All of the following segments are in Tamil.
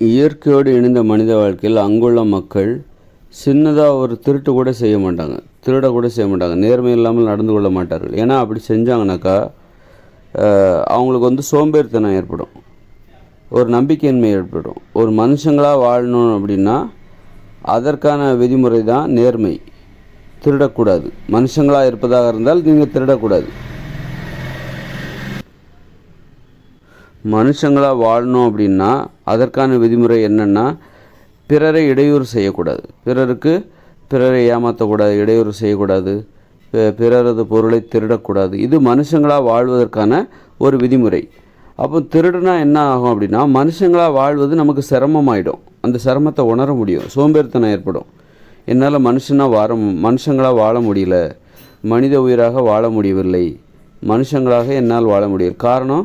இயற்கையோடு இணைந்த மனித வாழ்க்கையில் அங்குள்ள மக்கள் சின்னதாக ஒரு திருட்டு கூட செய்ய மாட்டாங்க, திருட கூட செய்ய மாட்டாங்க, நேர்மை இல்லாமல் நடந்து கொள்ள மாட்டார்கள். ஏன்னா அப்படி செஞ்சாங்கனாக்கா அவங்களுக்கு வந்து சோம்பேறித்தனம் ஏற்படும், ஒரு நம்பிக்கையின்மை ஏற்படும். ஒரு மனுஷங்களாக வாழணும் அப்படின்னா அதற்கான விதிமுறை தான் நேர்மை. திருடக்கூடாது. மனுஷங்களாக இருப்பதாக இருந்தால் நீங்கள் திருடக்கூடாது. மனுஷங்களாக வாழணும் அப்படின்னா அதற்கான விதிமுறை என்னென்னா, பிறரை இடையூறு செய்யக்கூடாது, பிறரை ஏமாற்றக்கூடாது, இடையூறு செய்யக்கூடாது, பிறரது பொருளை திருடக்கூடாது. இது மனுஷங்களாக வாழ்வதற்கான ஒரு விதிமுறை. அப்போ திருடுனா என்ன ஆகும் அப்படின்னா, மனுஷங்களாக வாழ்வது நமக்கு சிரமமாயிடும். அந்த சிரமத்தை உணர முடியும், சோம்பேறித்தனம் ஏற்படும். என்னால் மனுஷங்களாக வாழ முடியல, மனித உயிராக வாழ முடியவில்லை, மனுஷங்களாக என்னால் வாழ முடியல. காரணம்,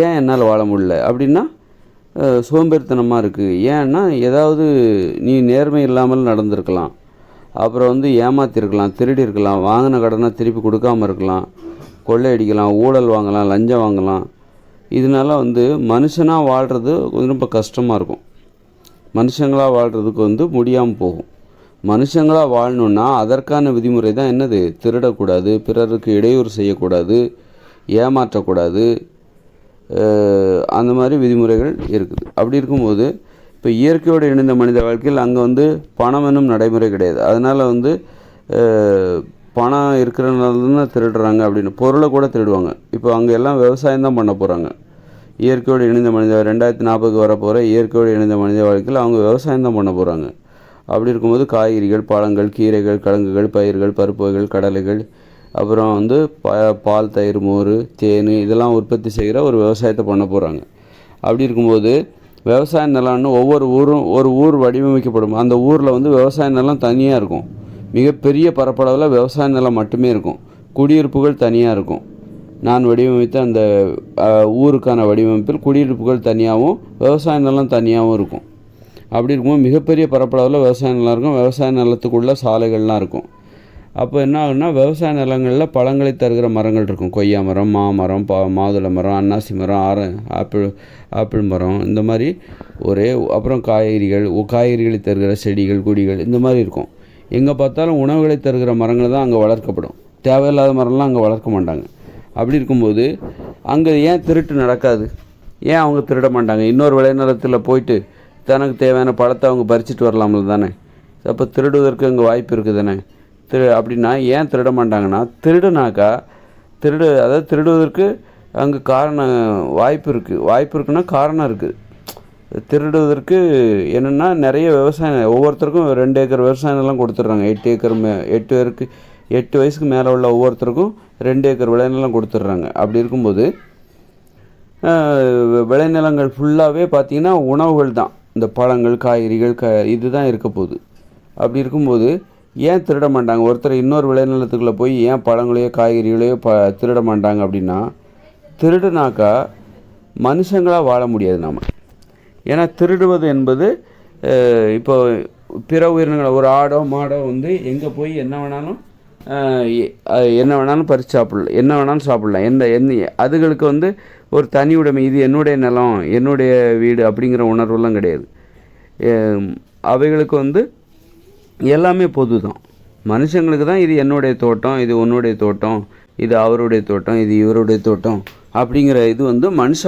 ஏன் என்னால் வாழ முடியல அப்படின்னா சோம்பேறித்தனமாக இருக்குது. ஏன்னா ஏதாவது நீ நேர்மை இல்லாமல் நடந்திருக்கலாம், அப்புறம் வந்து ஏமாற்றிருக்கலாம், திருடி இருக்கலாம், வாங்கின கடனை திருப்பி கொடுக்காமல் இருக்கலாம், கொள்ளையடிக்கலாம், ஊழல் வாங்கலாம், லஞ்சம் வாங்கலாம். இதனால வந்து மனுஷனாக வாழ்கிறது ரொம்ப கஷ்டமாக இருக்கும். மனுஷங்களாக வாழ்கிறதுக்கு வந்து முடியாமல் போகும். மனுஷங்களாக வாழணுன்னா அதற்கான விதிமுறை தான் என்னது, திருடக்கூடாது, பிறருக்கு இடையூறு செய்யக்கூடாது, ஏமாற்றக்கூடாது, அந்த மாதிரி விதிமுறைகள் இருக்குது. அப்படி இருக்கும்போது இப்போ இயற்கையோடு இணைந்த மனித வாழ்க்கையில் அங்கே வந்து பணம் என்னும் நடைமுறை கிடையாது. அதனால் வந்து பணம் இருக்கிறனால தான் திருடுறாங்க அப்படின்னு பொருளை கூட திருடுவாங்க. இப்போ அங்கே எல்லாம் விவசாயம் தான் பண்ண போகிறாங்க. இயற்கையோடு இணைந்த மனித 2040 வரப்போகிற இயற்கையோடு இணைந்த மனித வாழ்க்கையில் அவங்க விவசாயம் தான் பண்ண போகிறாங்க. அப்படி இருக்கும்போது காய்கறிகள், பழங்கள், கீரைகள், கிழங்குகள், பயிர்கள், பருப்பு வகைகள், கடலைகள், அப்புறம் வந்து பால், தயிர், மோர், தேன் இதெல்லாம் உற்பத்தி செய்கிற ஒரு விவசாயத்தை பண்ண போகிறாங்க. அப்படி இருக்கும்போது விவசாய நிலம்னு ஒரு ஊர் வடிவமைக்கப்படும். அந்த ஊரில் வந்து விவசாய நிலம் தனியாக இருக்கும். மிகப்பெரிய பரப்பளவில் விவசாய நிலம் மட்டுமே இருக்கும். குடியிருப்புகள் தனியாக இருக்கும். நான் வடிவமைத்த அந்த ஊருக்கான வடிவமைப்பில் குடியிருப்புகள் தனியாகவும் விவசாய நிலம் தனியாகவும் இருக்கும். அப்படி இருக்கும்போது மிகப்பெரிய பரப்பளவில் விவசாய நிலம் இருக்கும். விவசாய நிலத்துக்குள்ளே சாலைகள்லாம் இருக்கும். அப்போ என்ன ஆகுன்னா, விவசாய நிலங்களில் பழங்களை தருகிற மரங்கள் இருக்கும். கொய்யா மரம், மாமரம், மாதுளை மரம், அன்னாசி மரம், ஆப்பிள் மரம், இந்த மாதிரி அப்புறம் காய்கறிகளை தருகிற செடிகள், கொடிகள், இந்த மாதிரி இருக்கும். எங்கே பார்த்தாலும் உணவுகளை தருகிற மரங்கள் தான் அங்கே வளர்க்கப்படும். தேவையில்லாத மரம்லாம் அங்கே வளர்க்க மாட்டாங்க. அப்படி இருக்கும்போது அங்கே ஏன் திருட்டு நடக்காது, ஏன் அவங்க திருட மாட்டாங்க? இன்னொரு விளைநிலத்தில் போயிட்டு தனக்கு தேவையான பழத்தை அவங்க பறிச்சுட்டு வரலாம்ல தானே. அப்போ திருடுவதற்கு அங்கே வாய்ப்பு இருக்குது தானே. அப்படின்னா ஏன் திருட மாட்டாங்கன்னா, திருடுவதற்கு அங்கே வாய்ப்பு இருக்குன்னா காரணம் இருக்குது. திருடுவதற்கு என்னென்னா, நிறைய விவசாயம், ஒவ்வொருத்தருக்கும் 2 ஏக்கர் விவசாய நிலம் கொடுத்துட்றாங்க. 8 வயசுக்கு மேலே உள்ள ஒவ்வொருத்தருக்கும் 2 ஏக்கர் விளைநிலம் கொடுத்துட்றாங்க. அப்படி இருக்கும்போது விளைநிலங்கள் ஃபுல்லாகவே பார்த்திங்கன்னா உணவுகள் தான், இந்த பழங்கள், காய்கறிகள், இதுதான் இருக்க போகுது. அப்படி இருக்கும்போது ஏன் திருட மாட்டாங்க? ஒருத்தர் இன்னொரு விளைநிலத்துக்குள்ளே போய் ஏன் பழங்களையோ காய்கறிகளையோ திருட மாட்டாங்க அப்படின்னா, திருடுனாக்கா மனுஷங்களாக வாழ முடியாது நாம். ஏன்னா திருடுவது என்பது இப்போ பிற உயிரினங்கள், ஒரு ஆடோ மாடோ வந்து எங்கே போய் என்ன வேணாலும் பறித்து சாப்பிடலாம், என்ன வேணாலும் சாப்பிடலாம். அதுகளுக்கு வந்து ஒரு தனி உடைமை, இது என்னுடைய நிலம், என்னுடைய வீடு அப்படிங்கிற உணர்வுலாம் கிடையாது. அவைகளுக்கு வந்து எல்லாமே பொது தான். மனுஷங்களுக்கு தான் இது என்னுடைய தோட்டம், இது உன்னுடைய தோட்டம், இது அவருடைய தோட்டம், இது இவருடைய தோட்டம் அப்படிங்கிற இது வந்து மனுஷ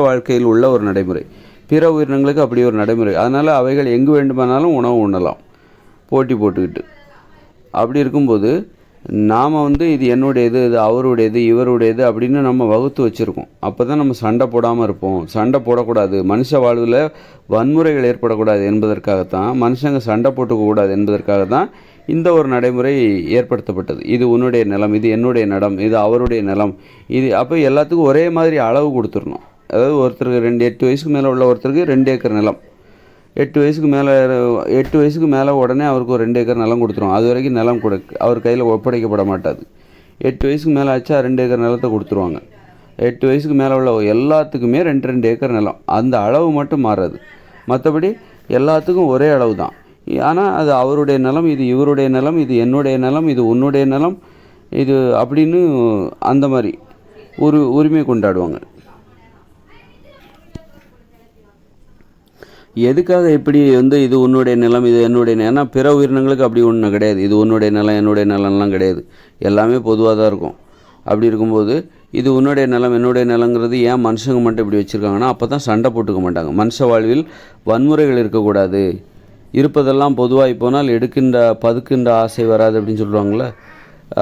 வாழ்க்கையில் உள்ள ஒரு நடைமுறை. பிற உயிரினங்களுக்கு அப்படி ஒரு நடைமுறை. அதனால் அவைகள் எங்கு வேண்டுமானாலும் உணவு உண்ணலாம், போட்டி போட்டுக்கிட்டு. அப்படி இருக்கும்போது நாம் வந்து இது என்னுடையது, இது அவருடையது, இவருடையது அப்படின்னு நம்ம வகுத்து வச்சுருக்கோம். அப்போ தான் நம்ம சண்டை போடாமல் இருப்போம். சண்டை போடக்கூடாது, மனுஷ வாழ்வில் வன்முறைகள் ஏற்படக்கூடாது என்பதற்காகத்தான், மனுஷங்க சண்டை போட்டுக்கக்கூடாது என்பதற்காக தான் இந்த ஒரு நடைமுறை ஏற்படுத்தப்பட்டது. இது உன்னுடைய நிலம், இது என்னுடைய நிலம், இது அவருடைய நிலம், இது. அப்போ எல்லாத்துக்கும் ஒரே மாதிரி அளவு கொடுத்துடணும். அதாவது ஒருத்தருக்கு 8 வயசுக்கு மேலே உள்ள ஒருத்தருக்கு 2 ஏக்கர் நிலம், 8 வயசுக்கு மேலே உடனே அவருக்கு ஒரு 2 ஏக்கர் நிலம் கொடுத்துரும். அது வரைக்கும் நிலம் அவர் கையில் ஒப்படைக்கப்பட மாட்டாது. 8 வயசுக்கு மேலே ஆச்சா 2 ஏக்கர் நிலத்தை கொடுத்துருவாங்க. 8 வயசுக்கு மேலே உள்ள எல்லாத்துக்குமே 2 ஏக்கர் நிலம். அந்த அளவு மட்டும் மாறாது, மற்றபடி எல்லாத்துக்கும் ஒரே அளவு தான். ஆனால் அது அவருடைய நிலம், இது இவருடைய நிலம், இது என்னுடைய நிலம், இது உன்னுடைய நிலம், இது அப்படின்னு அந்த மாதிரி ஒரு உரிமை கொண்டாடுவாங்க. எதுக்காக இப்படி இது உன்னுடைய நிலம், இது என்னுடைய ஏன்னா பிற உயிரினங்களுக்கு அப்படி ஒன்று கிடையாது. இது உன்னுடைய நிலம், என்னுடைய நிலம்லாம் கிடையாது. எல்லாமே பொதுவாக தான் இருக்கும். அப்படி இருக்கும்போது இது உன்னுடைய நிலம், என்னுடைய நிலங்கிறது ஏன் மனுஷங்க மட்டும் இப்படி வச்சுருக்காங்கன்னா, அப்போ தான் சண்டை போட்டுக்க மாட்டாங்க. மனுஷ வாழ்வில் வன்முறைகள் இருக்கக்கூடாது, இருப்பதெல்லாம் பொதுவாகி போனால் பதுக்கின்ற ஆசை வராது அப்படின்னு சொல்லுவாங்களே,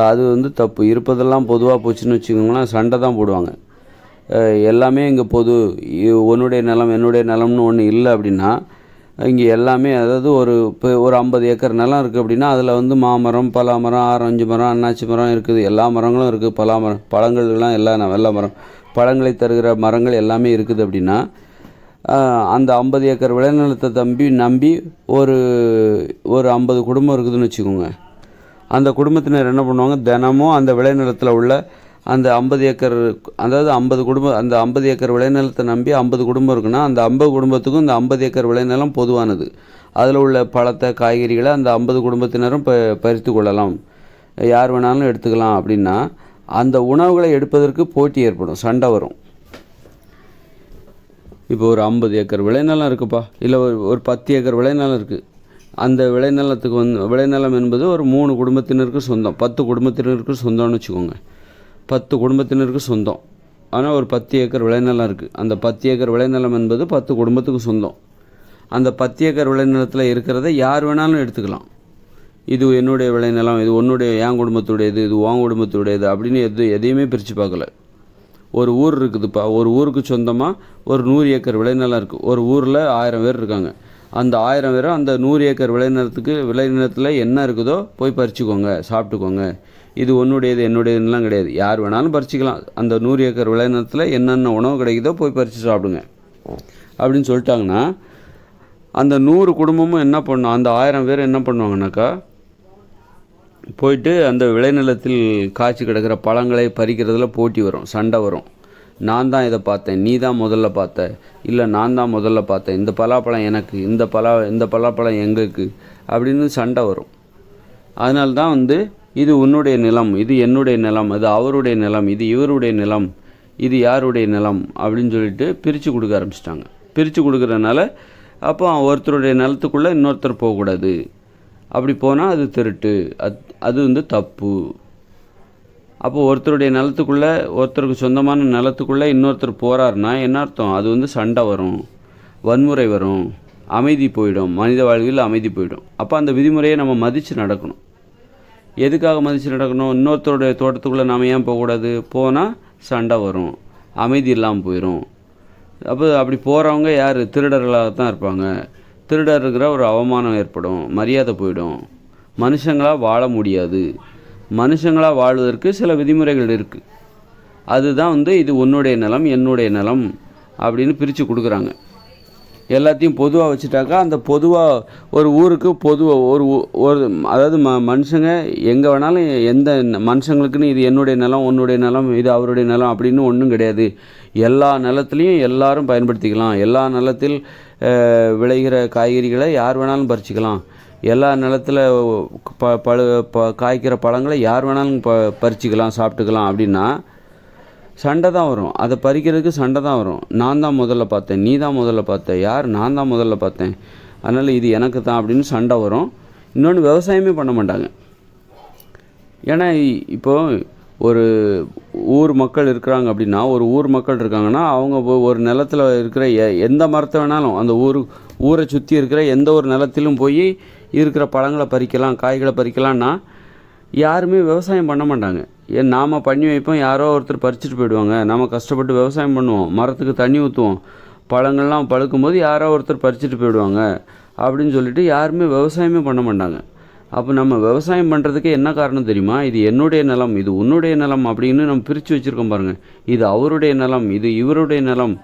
அது தப்பு. இருப்பதெல்லாம் பொதுவாக போச்சுன்னு வச்சுக்கோங்களேன், சண்டை தான் போடுவாங்க. எல்லாமே இங்கே உன்னுடைய நிலம் என்னுடைய நிலம்னு ஒன்று இல்லை அப்படின்னா, இங்கே எல்லாமே அதாவது இப்போ ஒரு 50 ஏக்கர் நிலம் இருக்குது அப்படின்னா, அதில் மாமரம், பலாமரம், ஆரஞ்சு மரம், அன்னாச்சி மரம் இருக்குது. எல்லா மரங்களும் இருக்குது. பழங்கள்லாம் எல்லா மரம், பழங்களை தருகிற மரங்கள் எல்லாமே இருக்குது அப்படின்னா, அந்த 50 ஏக்கர் விளைநிலத்தை நம்பி ஒரு 50 குடும்பம் இருக்குதுன்னு வச்சுக்கோங்க. அந்த குடும்பத்தினர் என்ன பண்ணுவாங்க, தினமும் அந்த விளைநிலத்தில் உள்ள அந்த 50 ஏக்கர், அதாவது 50 குடும்பம், அந்த 50 ஏக்கர் விளைநிலத்தை நம்பி 50 குடும்பம் இருக்குன்னா, அந்த 50 குடும்பத்துக்கும் இந்த 50 ஏக்கர் விளைநிலம் பொதுவானது. அதில் உள்ள பழத்தை, காய்கறிகளை அந்த 50 குடும்பத்தினரும் பறித்து கொள்ளலாம், யார் வேணாலும் எடுத்துக்கலாம். அப்படின்னா அந்த உணவுகளை எடுப்பதற்கு போட்டி ஏற்படும், சண்டை வரும். இப்போ ஒரு 50 ஏக்கர் விளைநிலம் இருக்குப்பா, இல்லை ஒரு 10 ஏக்கர் விளைநிலம் இருக்குது. அந்த விளைநிலத்துக்கு விளைநிலம் என்பது ஒரு 3 குடும்பத்தினருக்கு சொந்தம், 10 குடும்பத்தினருக்கு சொந்தம்னு வச்சுக்கோங்க. 10 குடும்பத்தினருக்கு சொந்தம். ஆனால் ஒரு 10 ஏக்கர் விளைநிலம் இருக்குது. அந்த 10 ஏக்கர் விளைநிலம் என்பது 10 குடும்பத்துக்கு சொந்தம். அந்த 10 ஏக்கர் விளைநிலத்தில் இருக்கிறத யார் வேணாலும் எடுத்துக்கலாம். இது என்னுடைய விளைநிலம், இது என் குடும்பத்துடையது, இது உன் குடும்பத்துடையது அப்படின்னு எதையுமே பிரித்து பார்க்கல. ஒரு ஊர் இருக்குதுப்பா, ஒரு ஊருக்கு சொந்தமாக ஒரு 100 ஏக்கர் விளைநிலம் இருக்குது. ஒரு ஊரில் 1000 பேர் இருக்காங்க. அந்த 1000 பேரும் அந்த 100 ஏக்கர் விளைநிலத்தில் என்ன இருக்குதோ போய் பறிச்சுக்கோங்க, சாப்பிட்டுக்கோங்க. இது உன்னுடையது என்னுடையதுலாம் கிடையாது, யார் வேணாலும் பறிச்சிக்கலாம். அந்த 100 ஏக்கர் விளைநிலத்தில் என்னென்ன உணவு கிடைக்குதோ போய் பறித்து சாப்பிடுங்க அப்படின்னு சொல்லிட்டாங்கன்னா, அந்த 100 குடும்பமும் என்ன பண்ணும், அந்த 1000 பேர் என்ன பண்ணுவாங்கனாக்கா, போயிட்டு அந்த விளைநிலத்தில் காய்ச்சி கிடக்கிற பழங்களை பறிக்கிறதுல போட்டி வரும், சண்டை வரும். நான் தான் இதை பார்த்தேன், நீ தான் முதல்ல பார்த்த, இல்லை நான் தான் முதல்ல பார்த்தேன், இந்த பலாப்பழம் எனக்கு, இந்த பலாப்பழம் எங்களுக்கு அப்படின்னு சண்டை வரும். அதனால்தான் இது உன்னுடைய நிலம், இது என்னுடைய நிலம், அது அவருடைய நிலம், இது இவருடைய நிலம், இது யாருடைய நிலம் அப்படின்னு சொல்லிட்டு பிரித்து கொடுக்க ஆரம்பிச்சிட்டாங்க. பிரித்து கொடுக்குறதுனால அப்போ ஒருத்தருடைய நிலத்துக்குள்ளே இன்னொருத்தர் போகக்கூடாது. அப்படி போனால் அது திருட்டு, அது தப்பு. அப்போ ஒருத்தருடைய நிலத்துக்குள்ளே, ஒருத்தருக்கு சொந்தமான நிலத்துக்குள்ளே இன்னொருத்தர் போகிறாருன்னா என்ன அர்த்தம், அது சண்டை வரும், வன்முறை வரும், அமைதி போயிடும், மனித வாழ்வில் அமைதி போயிடும். அப்போ அந்த விதிமுறையை நம்ம மதித்து நடக்கணும். எதுக்காக மதித்து நடக்கணும், இன்னொருத்தருடைய தோட்டத்துக்குள்ளே நாம் ஏன் போகக்கூடாது, போனால் சண்டை வரும், அமைதி இல்லாமல் போயிடும். அப்போ அப்படி போகிறவங்க யார், திருடர்களாக தான் இருப்பாங்க. திருடர் இருக்கிற ஒரு அவமானம் ஏற்படும், மரியாதை போயிடும், மனுஷங்களாக வாழ முடியாது. மனுஷங்களாக வாழ்வதற்கு சில விதிமுறைகள் இருக்குது. அதுதான் இது உன்னுடைய நிலம் என்னுடைய நிலம் அப்படின்னு பிரித்து கொடுக்குறாங்க. எல்லாத்தையும் பொதுவாக வச்சுட்டாக்கா, அந்த பொதுவாக ஒரு ஊருக்கு ஒரு அதாவது மனுஷங்க எங்கே வேணாலும், எந்த மனுஷங்களுக்குன்னு இது என்னுடைய நிலம் உன்னுடைய நிலம் இது அவருடைய நிலம் அப்படின்னு ஒன்றும் கிடையாது. எல்லா நிலத்துலேயும் எல்லாரும் பயன்படுத்திக்கலாம். எல்லா நிலத்தில் விளைகிற காய்கறிகளை யார் வேணாலும் பறிச்சிக்கலாம். எல்லா நிலத்தில் காய்க்கிற பழங்களை யார் வேணாலும் பறிச்சிக்கலாம், சாப்பிட்டுக்கலாம். அப்படின்னா சண்டை தான் வரும். அதை பறிக்கிறதுக்கு சண்டை தான் வரும். நான் தான் முதல்ல பார்த்தேன், நீ தான் முதல்ல பார்த்த, யார், நான் தான் முதல்ல பார்த்தேன், அதனால் இது எனக்கு தான் அப்படின்னு சண்டை வரும். இன்னொன்று, விவசாயமே பண்ண மாட்டாங்க. ஏன்னா இப்போது ஒரு ஊர் மக்கள் இருக்கிறாங்க அப்படின்னா, ஒரு ஊர் மக்கள் இருக்காங்கன்னா, அவங்க ஒரு நிலத்தில் இருக்கிற எந்த மரத்தை வேணாலும், அந்த ஊரை சுற்றி இருக்கிற எந்த ஒரு நிலத்திலும் போய் இருக்கிற பழங்களை பறிக்கலாம், காய்களை பறிக்கலான்னா யாருமே விவசாயம் பண்ண மாட்டாங்க. நாம் பண்ணி வைப்போம், யாரோ ஒருத்தர் பறிச்சுட்டு போயிடுவாங்க. நம்ம கஷ்டப்பட்டு விவசாயம் பண்ணுவோம், மரத்துக்கு தண்ணி ஊற்றுவோம், பழங்கள்லாம் பழுக்கும்போது யாரோ ஒருத்தர் பறிச்சுட்டு போயிடுவாங்க அப்படின்னு சொல்லிட்டு யாருமே விவசாயமே பண்ண மாட்டாங்க. அப்போ நம்ம விவசாயம் பண்ணுறதுக்கு என்ன காரணம் தெரியுமா, இது என்னுடைய நிலம், இது உன்னுடைய நிலம் அப்படின்னு நம்ம பிரித்து வச்சுருக்கோம் பாருங்கள். இது அவருடைய நிலம், இது இவருடைய நிலம்,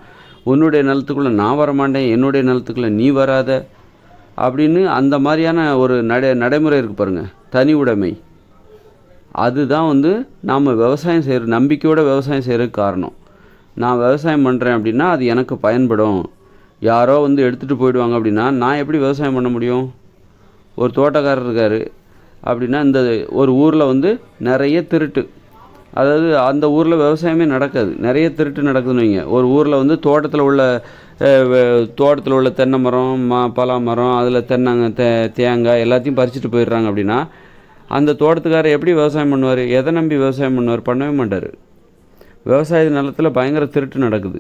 உன்னுடைய நிலத்துக்குள்ளே நான் வரமாட்டேன், என்னுடைய நிலத்துக்குள்ளே நீ வராத அப்படின்னு அந்த மாதிரியான ஒரு நடைமுறை இருக்குது பாருங்கள், தனி உடைமை. அதுதான் நாம் விவசாயம் செய்கிற நம்பிக்கையோட விவசாயம் செய்கிறதுக்கு காரணம். நான் விவசாயம் பண்ணுறேன் அப்படின்னா அது எனக்கு பயன்படும். யாரோ எடுத்துகிட்டு போயிடுவாங்க அப்படின்னா நான் எப்படி விவசாயம் பண்ண முடியும்? ஒரு தோட்டக்காரர் இருக்கார் அப்படின்னா, இந்த ஒரு ஊரில் நிறைய திருட்டு, அதாவது அந்த ஊரில் விவசாயமே நடக்காது, நிறைய திருட்டு நடக்குதுன்னு வைங்க. ஒரு ஊரில் தோட்டத்தில் உள்ள தோட்டத்தில் உள்ள தென்னை மரம், பலா மரம், அதில் தேங்காய் எல்லாத்தையும் பறிச்சுட்டு போயிடுறாங்க அப்படின்னா அந்த தோட்டத்துக்காரர் எப்படி விவசாயம் பண்ணுவார்? எதை நம்பி விவசாயம் பண்ணுவார்? பண்ணவே மாட்டார். விவசாய நிலத்தில் பயங்கர திருட்டு நடக்குது.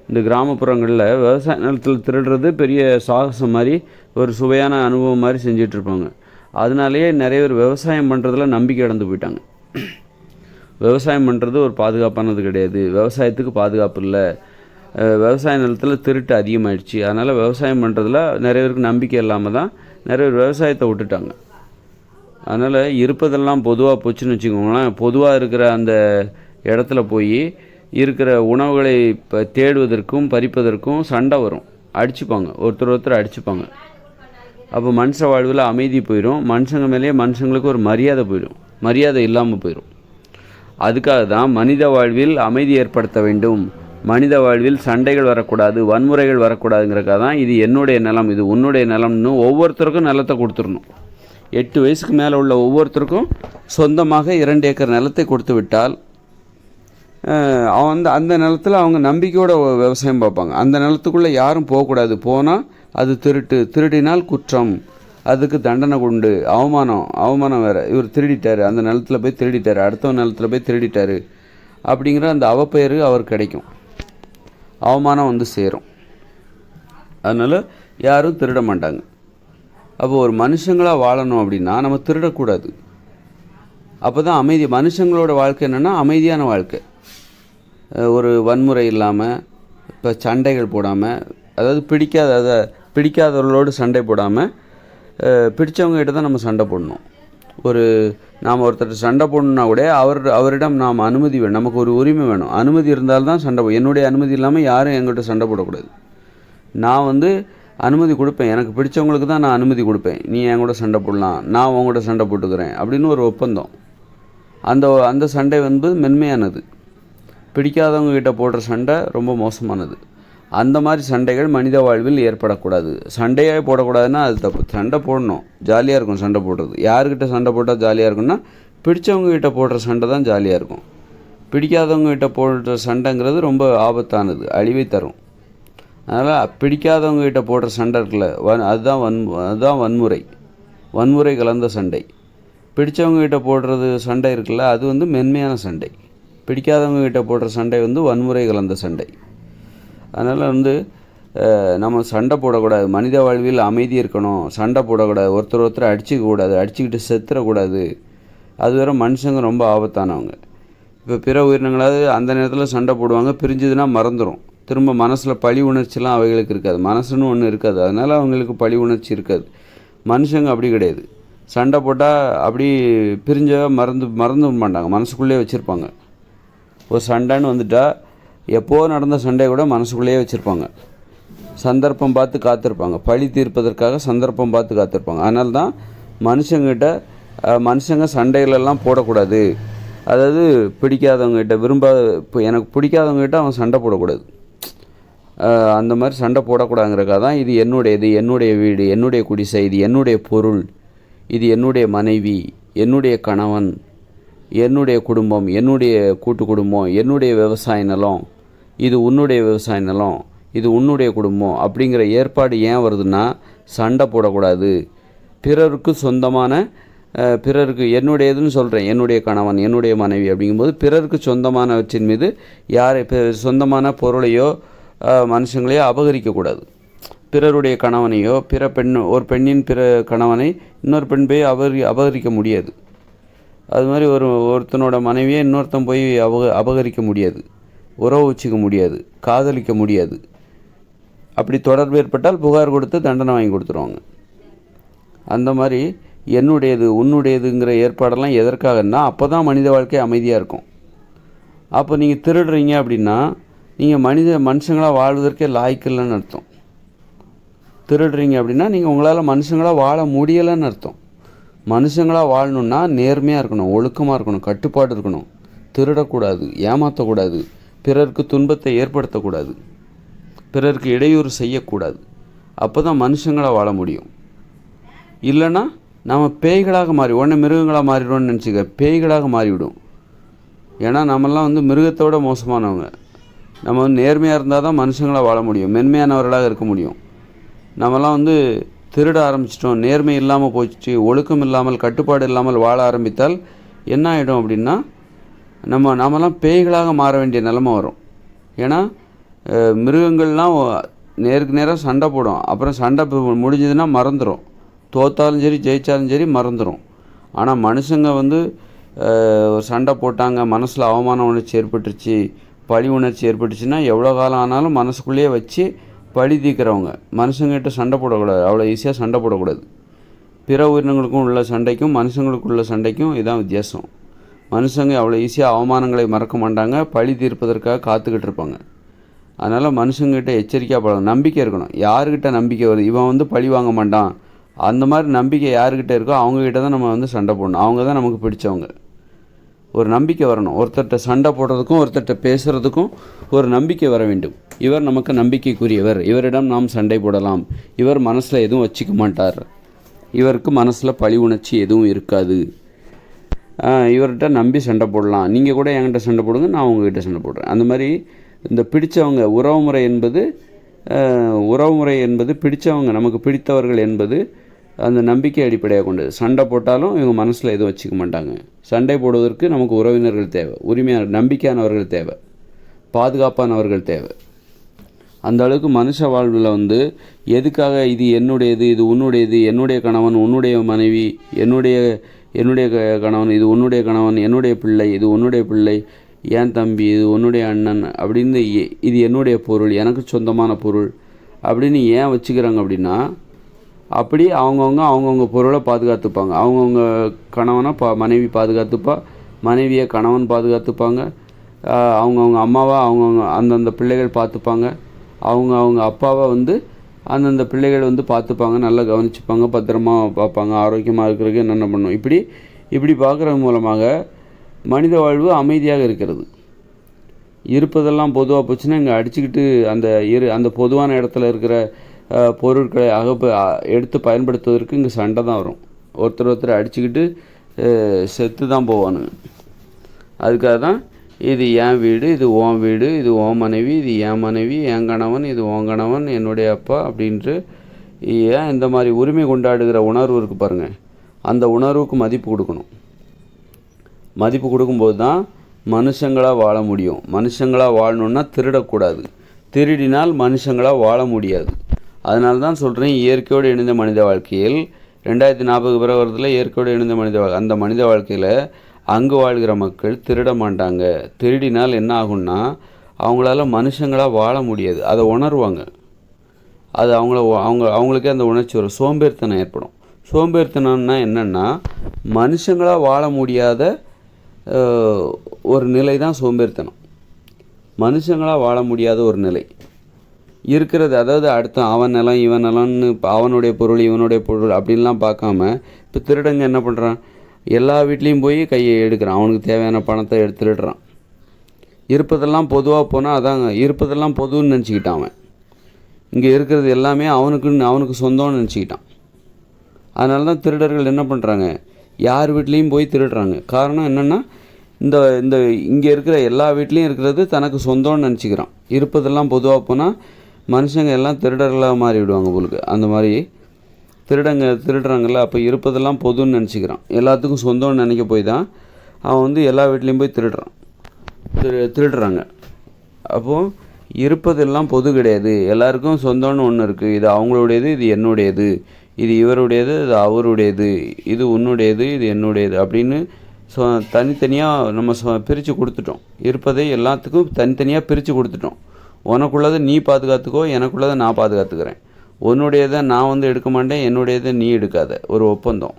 இந்த கிராமப்புறங்களில் விவசாய நிலத்தில் திருடுறது பெரிய சாகசம் மாதிரி, ஒரு சுவையான அனுபவம் மாதிரி செஞ்சிட்ருப்பாங்க. அதனாலேயே நிறைய பேர் விவசாயம் பண்ணுறதுல நம்பிக்கை இழந்து போயிட்டாங்க. விவசாயம் பண்ணுறது ஒரு பாதுகாப்பானது கிடையாது, விவசாயத்துக்கு பாதுகாப்பு இல்லை, விவசாய நிலத்தில் திருட்டு அதிகமாகிடுச்சு, அதனால் விவசாயம் பண்ணுறதுல நிறைய பேருக்கு நம்பிக்கை இல்லாமல் தான் நிறைய பேர் விவசாயத்தை விட்டுட்டாங்க. அதனால் இருப்பதெல்லாம் பொதுவாக போச்சுன்னு வச்சுக்கோங்களேன். பொதுவாக இருக்கிற அந்த இடத்துல போய் இருக்கிற உணவுகளை தேடுவதற்கும் பறிப்பதற்கும் சண்டை வரும், அடிச்சுப்பாங்க, ஒருத்தர் அடிச்சுப்பாங்க. அப்போ மனுஷ வாழ்வில் அமைதி போயிடும், மனுஷங்க மேலேயே மனுஷங்களுக்கு ஒரு மரியாதை போயிடும், மரியாதை இல்லாமல் போயிடும். அதுக்காக தான் மனித வாழ்வில் அமைதி ஏற்படுத்த வேண்டும், மனித வாழ்வில் சண்டைகள் வரக்கூடாது, வன்முறைகள் வரக்கூடாதுங்கிறக்காக தான் இது என்னுடைய நிலம், இது உன்னுடைய நிலம்னு ஒவ்வொருத்தருக்கும் நிலத்தை கொடுத்துடணும். 8 வயசுக்கு மேலே உள்ள ஒவ்வொருத்தருக்கும் சொந்தமாக 2 ஏக்கர் நிலத்தை கொடுத்து விட்டால் அந்த நிலத்தில் அவங்க நம்பிக்கையோட விவசாயம் பார்ப்பாங்க. அந்த நிலத்துக்குள்ளே யாரும் போகக்கூடாது, போனால் அது திருடினால் குற்றம், அதுக்கு தண்டனை உண்டு, அவமானம் வேறு. இவர் திருடிட்டார், அந்த நிலத்தில் போய் திருடிட்டார், அடுத்த நிலத்தில் போய் திருடிட்டார் அப்படிங்கிற அந்த அவப்பெயர் அவர் கிடைக்கும், அவமானம் வந்து சேரும். அதனால் யாரும் திருட மாட்டாங்க. அப்போ ஒரு மனுஷங்களாக வாழணும் அப்படின்னா நம்ம திருடக்கூடாது. அப்போ தான் அமைதி. மனுஷங்களோட வாழ்க்கை என்னென்னா அமைதியான வாழ்க்கை, ஒரு வன்முறை இல்லாமல், இப்போ சண்டைகள் போடாமல், அதாவது பிடிக்காதவர்களோடு சண்டை போடாமல் பிடிச்சவங்ககிட்ட தான் நம்ம சண்டை போடணும். நாம் ஒருத்தர் சண்டை போடணுன்னா கூட அவரிடம் நாம் அனுமதி வேணும், நமக்கு ஒரு உரிமை வேணும். அனுமதி இருந்தால்தான் சண்டை என்னுடைய அனுமதி இல்லாமல் யாரும் எங்கிட்ட சண்டை போடக்கூடாது. நான் அனுமதி கொடுப்பேன், எனக்கு பிடிச்சவங்களுக்கு தான் நான் அனுமதி கொடுப்பேன், நீ என் கூட சண்டை போடலாம், நான் உங்கள்கிட்ட சண்டை போட்டுக்கிறேன் அப்படின்னு ஒரு ஒப்பந்தம். அந்த சண்டை மென்மையானது. பிடிக்காதவங்ககிட்ட போடுற சண்டை ரொம்ப மோசமானது. அந்த மாதிரி சண்டைகள் மனித வாழ்வில் ஏற்படக்கூடாது. சண்டையே போடக்கூடாதுன்னா அது தப்பு. சண்டை போடணும், ஜாலியாக இருக்கும் சண்டை போடுறது. யாருக்கிட்ட சண்டை போட்டால் ஜாலியாக இருக்குன்னா பிடிச்சவங்ககிட்ட போடுற சண்டை தான் ஜாலியாக இருக்கும். பிடிக்காதவங்ககிட்ட போடுற சண்டைங்கிறது ரொம்ப ஆபத்தானது, அழிவை தரும். அதனால் பிடிக்காதவங்ககிட்ட போடுற சண்டை இருக்குல்ல, அதுதான் வன்முறை கலந்த சண்டை. பிடிச்சவங்ககிட்ட போடுறது சண்டை இருக்குல்ல, அது மென்மையான சண்டை. பிடிக்காதவங்ககிட்ட போடுற சண்டை வன்முறை கலந்த சண்டை. அதனால் நம்ம சண்டை போடக்கூடாது. மனித வாழ்வில் அமைதி இருக்கணும், சண்டை போடக்கூடாது, ஒருத்தர் அடிச்சிக்கக்கூடாது, அடிச்சுக்கிட்டு செத்துறக்கூடாது. அது வேறு மனுஷங்க ரொம்ப ஆபத்தானவங்க. இப்போ பிற உயிரினங்களாவது அந்த நேரத்தில் சண்டை போடுவாங்க, பிரிஞ்சுதுன்னா மறந்துடும். திரும்ப மனசில் பழி உணர்ச்சிலாம் அவைகளுக்கு இருக்காது, மனசுன்னு ஒன்று இருக்காது, அதனால் அவங்களுக்கு பழி உணர்ச்சி இருக்காது. மனுஷங்க அப்படி கிடையாது. சண்டை போட்டால் அப்படி பிரிஞ்ச மறந்து மாட்டாங்க, மனசுக்குள்ளேயே வச்சுருப்பாங்க. ஒரு சண்டைன்னு வந்துட்டால் எப்போ நடந்த சண்டையை கூட மனசுக்குள்ளேயே வச்சுருப்பாங்க. சந்தர்ப்பம் பார்த்து காத்திருப்பாங்க, பழி தீர்ப்பதற்காக சந்தர்ப்பம் பார்த்து காத்திருப்பாங்க. அதனால தான் மனுஷங்க சண்டைகளெல்லாம் போடக்கூடாது. அதாவது பிடிக்காதவங்ககிட்ட இப்போ எனக்கு பிடிக்காதவங்ககிட்ட அவன் சண்டை போடக்கூடாது, அந்த மாதிரி சண்டை போடக்கூடாதுங்கிறக்காக தான் இது என்னுடையது, என்னுடைய வீடு, என்னுடைய குடிசை, இது என்னுடைய பொருள், இது என்னுடைய மனைவி, என்னுடைய கணவன், என்னுடைய குடும்பம், என்னுடைய கூட்டு குடும்பம், என்னுடைய விவசாய நிலம், இது உன்னுடைய விவசாய நிலம், இது உன்னுடைய குடும்பம் அப்படிங்கிற ஏற்பாடு ஏன் வருதுன்னா சண்டை போடக்கூடாது. பிறருக்கு சொந்தமான பிறருக்கு என்னுடையதுன்னு சொல்கிறேன், என்னுடைய கணவன், என்னுடைய மனைவி அப்படிங்கும்போது பிறருக்கு சொந்தமானவற்றின் மீது சொந்தமான பொருளையோ மனுஷங்களையோ அபகரிக்கக்கூடாது. பிறருடைய கணவனையோ ஒரு பெண்ணின் பிற கணவனை இன்னொரு பெண் போய் அபகரிக்க முடியாது. அது மாதிரி ஒருத்தனோட மனைவியை இன்னொருத்தன் போய் அபகரிக்க முடியாது, உறவு வச்சுக்க முடியாது, காதலிக்க முடியாது. அப்படி தொடர்பு ஏற்பட்டால் புகார் கொடுத்து தண்டனை வாங்கி கொடுத்துருவாங்க. அந்த மாதிரி என்னுடையது உன்னுடையதுங்கிற ஏற்பாடெல்லாம் எதற்காகன்னா அப்போ தான் மனித வாழ்க்கை அமைதியாக இருக்கும். அப்போ நீங்கள் திருடுறீங்க அப்படின்னா நீங்கள் மனுஷங்களாக வாழ்வதற்கே லாய்க்கு இல்லைன்னு அர்த்தம். திருடுறீங்க அப்படின்னா நீங்கள் உங்களால் மனுஷங்களாக வாழ முடியலைன்னு அர்த்தம். மனுஷங்களாக வாழணுன்னா நேர்மையாக இருக்கணும், ஒழுக்கமாக இருக்கணும், கட்டுப்பாடு இருக்கணும், திருடக்கூடாது, ஏமாற்றக்கூடாது, பிறருக்கு துன்பத்தை ஏற்படுத்தக்கூடாது, பிறருக்கு இடையூறு செய்யக்கூடாது. அப்போ தான் மனுஷங்களாக வாழ முடியும். இல்லைன்னா நம்ம பேய்களாக உடனே மிருகங்களாக மாறிடுவோம்னு நினச்சிக்க, பேய்களாக மாறிவிடும். ஏன்னா நம்மெல்லாம் மிருகத்தோட மோசமானவங்க. நம்ம வந்து நேர்மையாக இருந்தால் தான் மனுஷங்களாக வாழ முடியும், மென்மையானவர்களாக இருக்க முடியும். நம்மலாம் வந்து திருட ஆரம்பிச்சிட்டோம், நேர்மை இல்லாமல் போச்சு, ஒழுக்கம் இல்லாமல் கட்டுப்பாடு இல்லாமல் வாழ ஆரம்பித்தால் என்ன ஆகிடும் அப்படின்னா நாமெல்லாம் பேய்களாக மாற வேண்டிய நிலைமை வரும். ஏன்னா மிருகங்கள்லாம் நேருக்கு நேராக சண்டை போடும், அப்புறம் சண்டை முடிஞ்சதுன்னா மறந்துடும், தோத்தாலும் சரி ஜெயித்தாலும் சரி மறந்துடும். ஆனால் மனுஷங்க வந்து சண்டை போட்டாங்க, மனசில் அவமான உணர்ச்சி ஏற்பட்டுருச்சு, பழி உணர்ச்சி ஏற்பட்டுச்சுன்னா எவ்வளோ காலம் ஆனாலும் மனசுக்குள்ளேயே வச்சு பழி தீர்க்கிறவங்க. மனுஷங்கிட்ட சண்டை போடக்கூடாது, அவ்வளோ ஈஸியாக சண்டை போடக்கூடாது. பிற உயிரினங்களுக்கும் உள்ள சண்டைக்கும் மனுஷங்களுக்கு உள்ள சண்டைக்கும் இதான் வித்தியாசம். மனுஷங்க அவ்வளோ ஈஸியாக அவமானங்களை மறக்க மாட்டாங்க, பழி தீர்ப்பதற்காக காத்துக்கிட்டு இருப்பாங்க. அதனால் மனுஷங்கிட்ட எச்சரிக்கையாக பழகும், நம்பிக்கை இருக்கணும். யாருக்கிட்ட நம்பிக்கை வருது, இவன் வந்து பழி வாங்க மாட்டான், அந்த மாதிரி நம்பிக்கை யாருக்கிட்ட இருக்கோ அவங்கக்கிட்ட தான் நம்ம வந்து சண்டை போடணும். அவங்க தான் நமக்கு பிடிச்சவங்க. ஒரு நம்பிக்கை வரணும். ஒருத்தர்கிட்ட சண்டை போடுறதுக்கும் ஒருத்தர்கிட்ட பேசுகிறதுக்கும் ஒரு நம்பிக்கை வர வேண்டும். இவர் நமக்கு நம்பிக்கைக்குரியவர், இவரிடம் நாம் சண்டை போடலாம், இவர் மனசில் எதுவும் வச்சுக்க மாட்டார், இவருக்கு மனசில் பழி உணர்ச்சி எதுவும் இருக்காது, இவர்கிட்ட நம்பி சண்டை போடலாம், நீங்கள் கூட என்கிட்ட சண்டை போடுங்க, நான் உங்ககிட்ட சண்டை போடுறேன். அந்த மாதிரி இந்த பிடித்தவங்க உறவுமுறை என்பது பிடித்தவங்க, நமக்கு பிடித்தவர்கள் என்பது அந்த நம்பிக்கை அடிப்படையாக கொண்டது. சண்டை போட்டாலும் இவங்க மனசில் எதுவும் வச்சுக்க மாட்டாங்க. சண்டை போடுவதற்கு நமக்கு உறவினர்கள் தேவை, உரிமையான நம்பிக்கையானவர்கள் தேவை, பாதுகாப்பானவர்கள் தேவை. அந்த அளவுக்கு மனுஷ வாழ்வில் வந்து எதுக்காக இது என்னுடையது, இது உன்னுடையது, என்னுடைய கணவன் உன்னுடைய மனைவி, என்னுடைய கணவன் இது உன்னுடைய கணவன், என்னுடைய பிள்ளை இது உன்னுடைய பிள்ளை, என் தம்பி இது உன்னுடைய அண்ணன் அப்படின்னு, இது என்னுடைய பொருள், எனக்கு சொந்தமான பொருள் அப்படின்னு ஏன் வச்சுக்கிறாங்க அப்படின்னா, அப்படி அவங்கவுங்க பொருளை பாதுகாத்துப்பாங்க. அவங்கவுங்க கணவனை மனைவி பாதுகாத்துப்பா, மனைவியை கணவன் பாதுகாத்துப்பாங்க, அவங்கவுங்க அம்மாவை அவங்கவுங்க அந்தந்த பிள்ளைகள் பார்த்துப்பாங்க, அவங்க அப்பாவை வந்து அந்தந்த பிள்ளைகள் வந்து பார்த்துப்பாங்க, நல்லா கவனிச்சுப்பாங்க, பத்திரமா பார்ப்பாங்க, ஆரோக்கியமாக இருக்கிறதுக்கு என்னென்ன பண்ணும். இப்படி பார்க்குறது மூலமாக மனித வாழ்வு அமைதியாக இருக்கிறது. இருப்பதெல்லாம் பொதுவாக போச்சுன்னா இங்கே அடிச்சுக்கிட்டு அந்த பொதுவான இடத்துல இருக்கிற பொருட்களை எடுத்து பயன்படுத்துவதற்கு இங்கே சண்டை தான் வரும். ஒருத்தர் அடிச்சுக்கிட்டு செத்து தான் போவானுங்க. அதுக்காக தான் இது என் வீடு, இது உன் வீடு, இது உன் மனைவி, இது என் மனைவி, என் கணவன், இது உன் கணவன், என்னுடைய அப்பா அப்படின்ட்டு ஏன் இந்த மாதிரி உரிமை கொண்டாடுகிற உணர்வு இருக்குது பாருங்கள். அந்த உணர்வுக்கு மதிப்பு கொடுக்கணும். மதிப்பு கொடுக்கும்போது தான் மனுஷங்களாக வாழ முடியும். மனுஷங்களாக வாழணுன்னா திருடக்கூடாது, திருடினால் மனுஷங்களாக வாழ முடியாது. அதனால தான் சொல்கிறேன், இயற்கையோடு இணைந்த மனித வாழ்க்கையில் 2040 பிற வருடத்தில் இயற்கையோடு இணைந்த அந்த மனித வாழ்க்கையில் அங்கு வாழ்கிற மக்கள் திருட மாட்டாங்க. திருடினால் என்ன ஆகும்னா அவங்களால மனுஷங்களாக வாழ முடியாது, அதை உணர்வாங்க. அது அவங்களுக்கே அந்த உணர்ச்சி வரும், சோம்பேறித்தனம் ஏற்படும். சோம்பேறித்தனம்னா என்னென்னா மனுஷங்களாக வாழ முடியாத ஒரு நிலை தான் சோம்பேறித்தனம். மனுஷங்களாக வாழ முடியாத ஒரு நிலை இருக்கிறது. அதாவது அடுத்த அவன் நிலம் இவன் நிலம்னு அவனுடைய பொருள் இவனுடைய பொருள் அப்படின்லாம் பார்க்காம இப்போ திருடங்க என்ன பண்ணுறான், எல்லா வீட்லேயும் போய் கையை எடுக்கிறான், அவனுக்கு தேவையான பணத்தை திருடுறான். இருப்பதெல்லாம் பொதுவாக போனால் அதாங்க இருப்பதெல்லாம் பொதுன்னு நினச்சிக்கிட்டான். அவன் இங்கே இருக்கிறது எல்லாமே அவனுக்கு சொந்தம்னு நினச்சிக்கிட்டான். அதனால தான் திருடர்கள் என்ன பண்ணுறாங்க, யார் வீட்லேயும் போய் திருடுறாங்க. காரணம் என்னென்னா இந்த இங்கே இருக்கிற எல்லா வீட்லேயும் இருக்கிறது தனக்கு சொந்தம்னு நினச்சிக்கிறான். இருப்பதெல்லாம் பொதுவாக போனால் மனுஷங்க எல்லாம் திருடர்களாக மாறிவிடுவாங்க போலுக்கு. அந்த மாதிரி திருடுறாங்கல்ல, அப்போ இருப்பதெல்லாம் பொதுன்னு நினச்சிக்கிறான், எல்லாத்துக்கும் சொந்தம்னு நினைக்க போய் தான் அவன் வந்து எல்லா வீட்லேயும் போய் திருடுறாங்க. அப்போது இருப்பதெல்லாம் பொது கிடையாது, எல்லாருக்கும் சொந்தம்னு ஒன்று இருக்குது. இது அவங்களுடையது, இது என்னுடையது, இது இவருடையது, இது அவருடையது, இது உன்னுடையது, இது என்னுடையது அப்படின்னு தனித்தனியாக நம்ம பிரித்து கொடுத்துட்டோம். இருப்பதை எல்லாத்துக்கும் தனித்தனியாக பிரித்து கொடுத்துட்டோம். உனக்குள்ளதை நீ பாதுகாத்துக்கோ, எனக்குள்ளதை நான் பாதுகாத்துக்கிறேன். உன்னுடையதை நான் வந்து எடுக்க மாட்டேன், என்னுடையதை நீ எடுக்காத, ஒரு ஒப்பந்தம்.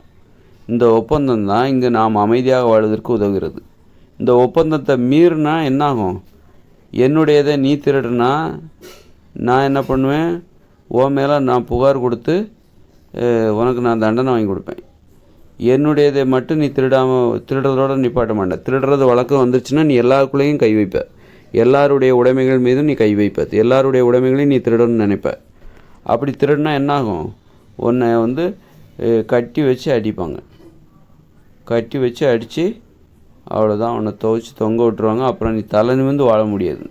இந்த ஒப்பந்தம் தான் இங்கே நாம் அமைதியாக வாழ்வதற்கு உதவுகிறது. இந்த ஒப்பந்தத்தை மீறினா என்னாகும், என்னுடையதை நீ திருடுனா நான் என்ன பண்ணுவேன், உன் மேலே நான் புகார் கொடுத்து உனக்கு நான் தண்டனை வாங்கி கொடுப்பேன். என்னுடையதை மட்டும் நீ திருடுறதோடு நிப்பாட்ட மாட்டேன். திருடுறது வழக்கம் வந்துருச்சுன்னா நீ எல்லாருக்குள்ளேயும் கை வைப்ப, எல்லாருடைய உடைமைகள் மீதும் நீ கை வைப்ப, எல்லாருடைய உடைமைகளையும் நீ திருடணும்னு நினைப்ப. அப்படி திருடுனா என்னாகும், உன்னை வந்து கட்டி வச்சு அடிப்பாங்க, கட்டி வச்சு அடித்து அவ்வளோதான், உன்னை துவைச்சி தொங்க விட்டுருவாங்க. அப்புறம் நீ தலை நிமிர்ந்து வாழ முடியாது.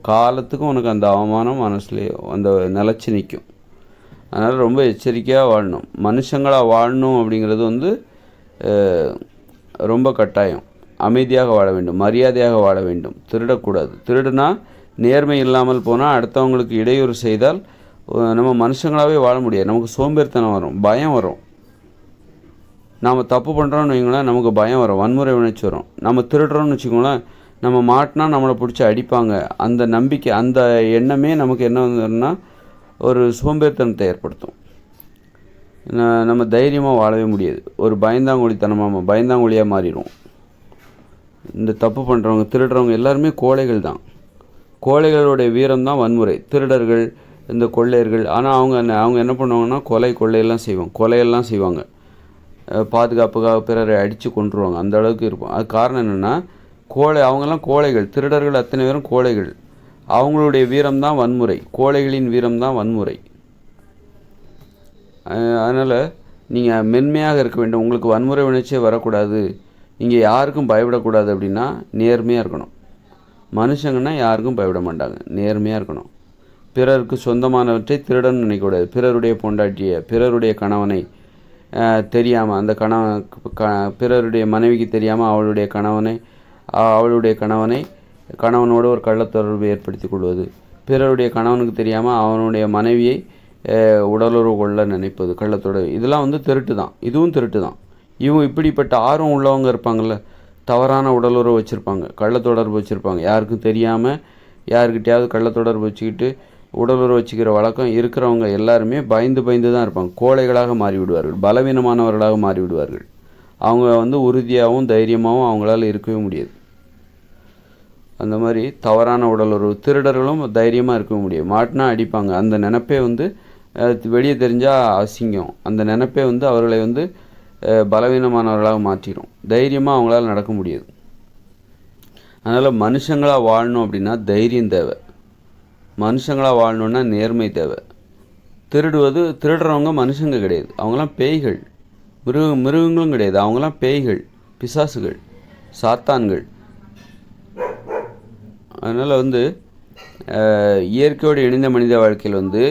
காலத்துக்கும் உனக்கு அந்த அவமானம் மனசுலேயே அந்த நிலச்சி நிற்கும். அதனால் ரொம்ப எச்சரிக்கையாக வாழணும். மனுஷங்களாக வாழணும் அப்படிங்கிறது வந்து ரொம்ப கட்டாயம். அமைதியாக வாழ வேண்டும், மரியாதையாக வாழ வேண்டும், திருடக்கூடாது. திருடுனா நேர்மை இல்லாமல் போனால், அடுத்தவங்களுக்கு இடையூறு செய்தால் நம்ம மனுஷங்களாகவே வாழ முடியாது. நமக்கு சோம்பேறித்தனம் வரும், பயம் வரும். நாம் தப்பு பண்ணுறோன்னு வைங்களேன், நமக்கு பயம் வரும், வன்முறை உணர்ச்சி வரும். நம்ம திருடுறோன்னு வச்சுக்கோங்களேன், நம்ம மாட்டினா நம்மளை பிடிச்சி அடிப்பாங்க. அந்த நம்பிக்கை, அந்த எண்ணமே நமக்கு என்ன வந்துன்னா ஒரு சோம்பேறித்தனத்தை ஏற்படுத்தும். நம்ம தைரியமாக வாழவே முடியாது. ஒரு பயந்தாங்கொழியாக மாறிடும். இந்த தப்பு பண்ணுறவங்க, திருடுறவங்க எல்லாருமே கோழைகள் தான். கோழைகளுடைய வீரம் தான் வன்முறை. திருடர்கள், இந்த கொள்ளையர்கள், ஆனால் அவங்க என்ன பண்ணுவாங்கன்னா கொலையெல்லாம் செய்வாங்க. பாதுகாப்புக்காக பிறரை அடித்து கொன்றுவாங்க. அந்த அளவுக்கு இருக்கும். அது காரணம் என்னென்னா, அவங்கெல்லாம் கோழைகள். திருடர்கள் அத்தனை பேரும் கோழைகள். அவங்களுடைய வீரம்தான் வன்முறை. கோழைகளின் வீரம்தான் வன்முறை. அதனால் நீங்கள் மென்மையாக இருக்க வேண்டும். உங்களுக்கு வன்முறை உணர்ச்சியே வரக்கூடாது, நீங்கள் யாருக்கும் பயப்படக்கூடாது அப்படின்னா நேர்மையாக இருக்கணும். மனுஷங்கன்னா யாருக்கும் பயப்பட மாட்டாங்க, நேர்மையாக இருக்கணும். பிறருக்கு சொந்தமானவற்றை திருடன்னு நினைக்கக்கூடாது. பிறருடைய பொண்டாட்டியை, பிறருடைய கணவனை தெரியாமல், அந்த பிறருடைய மனைவிக்கு தெரியாமல் அவளுடைய கணவனோடு ஒரு கள்ளத்தொடர்பு ஏற்படுத்தி கொள்வது, பிறருடைய கணவனுக்கு தெரியாமல் அவனுடைய மனைவியை உடலுறவு கொள்ள நினைப்பது, கள்ளத்தொடர்பு, இதெல்லாம் வந்து திருட்டு தான். இதுவும் திருட்டு தான். இப்படிப்பட்ட ஆர்வம் உள்ளவங்க இருப்பாங்கள்ல, தவறான உடலுறவு வச்சுருப்பாங்க, கள்ளத்தொடர்பு வச்சுருப்பாங்க, யாருக்கும் தெரியாமல் யாருக்கிட்டையாவது கள்ளத்தொடர்பு வச்சுக்கிட்டு உடலுறவு வச்சுக்கிற வழக்கம் இருக்கிறவங்க எல்லாருமே பயந்து தான் இருப்பாங்க. கோழைகளாக மாறிவிடுவார்கள், பலவீனமானவர்களாக மாறிவிடுவார்கள். அவங்க வந்து உறுதியாகவும் தைரியமாகவும் அவங்களால இருக்கவே முடியாது. அந்த மாதிரி தவறான உடலுறவு, திருடர்களும் தைரியமாக இருக்கவே முடியாது. மாட்டினா அடிப்பாங்க. அந்த நினைப்பே வந்து வெளியே தெரிஞ்சால் அசிங்கம். அந்த நினைப்பே வந்து அவர்களை வந்து பலவீனமானவர்களாக மாற்றிடும். தைரியமாக அவங்களால நடக்க முடியாது. அதனால் மனுஷங்களாக வாழணும் அப்படின்னா தைரியம் தேவை. மனுஷங்களாக வாழணுன்னா நேர்மை தேவை. திருடுறவங்க மனுஷங்க கிடையாது, அவங்களாம் பேய்கள். மிருகங்களும் கிடையாது, அவங்களாம் பேய்கள், பிசாசுகள், சாத்தான்கள். அதனால் வந்து இயற்கையோடு இணைந்த மனித வாழ்க்கையில் வந்து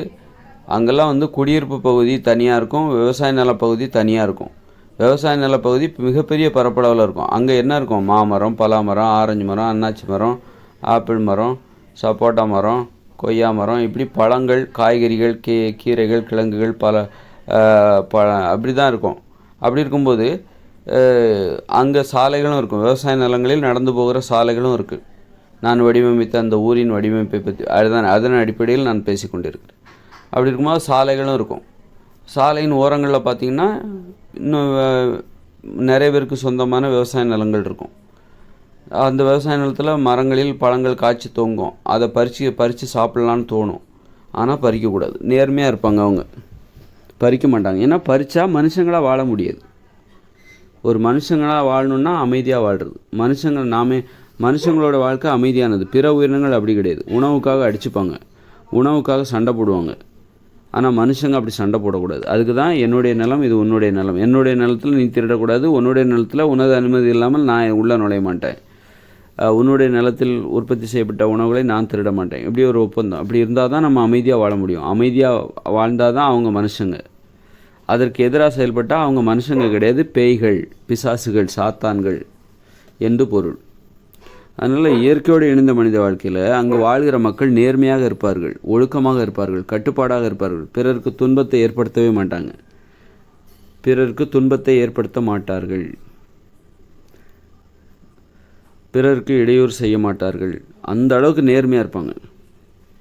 அங்கெல்லாம் வந்து குடியிருப்பு பகுதி தனியாக இருக்கும், விவசாய நிலப்பகுதி தனியாக இருக்கும். விவசாய நிலப்பகுதி மிகப்பெரிய பரப்பளவில் இருக்கும். அங்கே என்ன இருக்கும்? மாமரம், பலாமரம், ஆரஞ்சு மரம், அன்னாச்சி மரம், ஆப்பிள் மரம், சப்போட்டா மரம், கொய்யா மரம், இப்படி பழங்கள், காய்கறிகள், கீரைகள், கிழங்குகள், அப்படி தான் இருக்கும். அப்படி இருக்கும்போது அங்கே சாலைகளும் இருக்கும். விவசாய நிலங்களில் நடந்து போகிற சாலைகளும் இருக்குது. நான் வடிவமைத்த அந்த ஊரின் வடிவமைப்பை பற்றி அதன் அடிப்படையில் நான் பேசிக்கொண்டிருக்கிறேன். அப்படி இருக்கும்போது சாலைகளும் இருக்கும். சாலையின் ஓரங்களில் பார்த்திங்கன்னா இன்னும் நிறைய பேருக்கு சொந்தமான விவசாய நிலங்கள் இருக்கும். அந்த விவசாய நிலத்தில் மரங்களில் பழங்கள் காய்ச்சி தொங்கும். அதை பறித்து சாப்பிட்லான்னு தோணும். ஆனால் பறிக்கக்கூடாது. நேர்மையாக இருப்பாங்க அவங்க, பறிக்க மாட்டாங்க. ஏன்னா பறித்தா மனுஷங்களாக வாழ முடியாது. ஒரு மனுஷங்களாக வாழணுன்னா அமைதியாக வாழ்கிறது. மனுஷங்களோட வாழ்க்கை அமைதியானது. பிற உயிரினங்கள் அப்படி கிடையாது. உணவுக்காக அடிச்சுப்பாங்க, உணவுக்காக சண்டை போடுவாங்க. ஆனால் மனுஷங்க அப்படி சண்டை போடக்கூடாது. அதுக்கு தான் என்னுடைய நிலம், இது உன்னுடைய நிலம். என்னுடைய நிலத்தில் நீ திருடக்கூடாது, உன்னுடைய நிலத்தில் உனது அனுமதி இல்லாமல் நான் உள்ளே நுழைய மாட்டேன், உன்னுடைய நிலத்தில் உற்பத்தி செய்யப்பட்ட உணவுகளை நான் திருட மாட்டேன். இப்படி ஒரு ஒப்பந்தம். அப்படி இருந்தால் தான் நம்ம அமைதியாக வாழ முடியும். அமைதியாக வாழ்ந்தால் தான் அவங்க மனுஷங்க. அதற்கு எதிராக செயல்பட்டால் அவங்க மனுஷங்க கிடையாது, பேய்கள், பிசாசுகள், சாத்தான்கள் என்று பொருள். அதனால் இயற்கையோடு இணைந்த மனித வாழ்க்கையில் அங்கு வாழ்கிற மக்கள் நேர்மையாக இருப்பார்கள், ஒழுக்கமாக இருப்பார்கள், கட்டுப்பாடாக இருப்பார்கள். பிறருக்கு துன்பத்தை ஏற்படுத்தவே மாட்டாங்க, பிறருக்கு துன்பத்தை ஏற்படுத்த மாட்டார்கள், பிறருக்கு இடையூறு செய்ய மாட்டார்கள். அந்த அளவுக்கு நேர்மையாக இருப்பாங்க.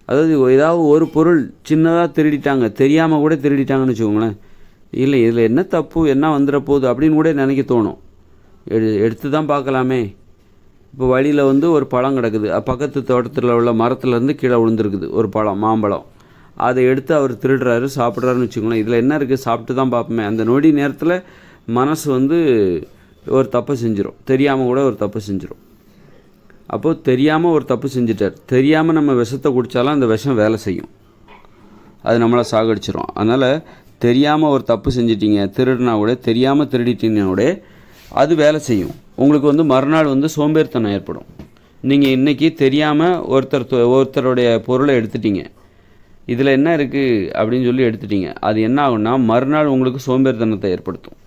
அதாவது ஏதாவது ஒரு பொருள் சின்னதாக திருடிட்டாங்க, தெரியாமல் கூட திருடிட்டாங்கன்னு வச்சுக்கோங்களேன், இல்லை இதில் என்ன தப்பு, என்ன வந்துட போகுது அப்படின்னு கூட நினைக்க தோணும். எடுத்து தான் பார்க்கலாமே. இப்போ வழியில் வந்து ஒரு பழம் கிடக்குது, பக்கத்து தோட்டத்தில் உள்ள மரத்துலேருந்து கீழே விழுந்துருக்குது ஒரு பழம், மாம்பழம். அதை எடுத்து அவர் திருடுறாரு, சாப்பிட்றாருன்னு வச்சுக்கோங்களேன். இதில் என்ன இருக்குது, சாப்பிட்டு தான் பார்ப்போமே. அந்த நொடி நேரத்தில் மனசு வந்து ஒரு தப்பு செஞ்சிடும், தெரியாமல் கூட ஒரு தப்பு செஞ்சிடும். அப்போது தெரியாமல் ஒரு தப்பு செஞ்சிட்டார். தெரியாமல் நம்ம விஷத்தை குடித்தாலும் அந்த விஷம் வேலை செய்யும், அது நம்மளை சாகடிச்சிடும். அதனால் தெரியாமல் ஒரு தப்பு செஞ்சிட்டிங்க, திருடினா கூட, தெரியாமல் திருடிட்டீங்கன்னா கூட அது வேலை செய்யும். உங்களுக்கு வந்து மறுநாள் வந்து சோம்பேறித்தனம் ஏற்படும். நீங்கள் இன்றைக்கி தெரியாமல் ஒருத்தருடைய பொருளை எடுத்துட்டீங்க, இதில் என்ன இருக்குது அப்படின்னு சொல்லி எடுத்துட்டீங்க. அது என்ன ஆகும்னா மறுநாள் உங்களுக்கு சோம்பேறித்தனத்தை ஏற்படுத்தும்.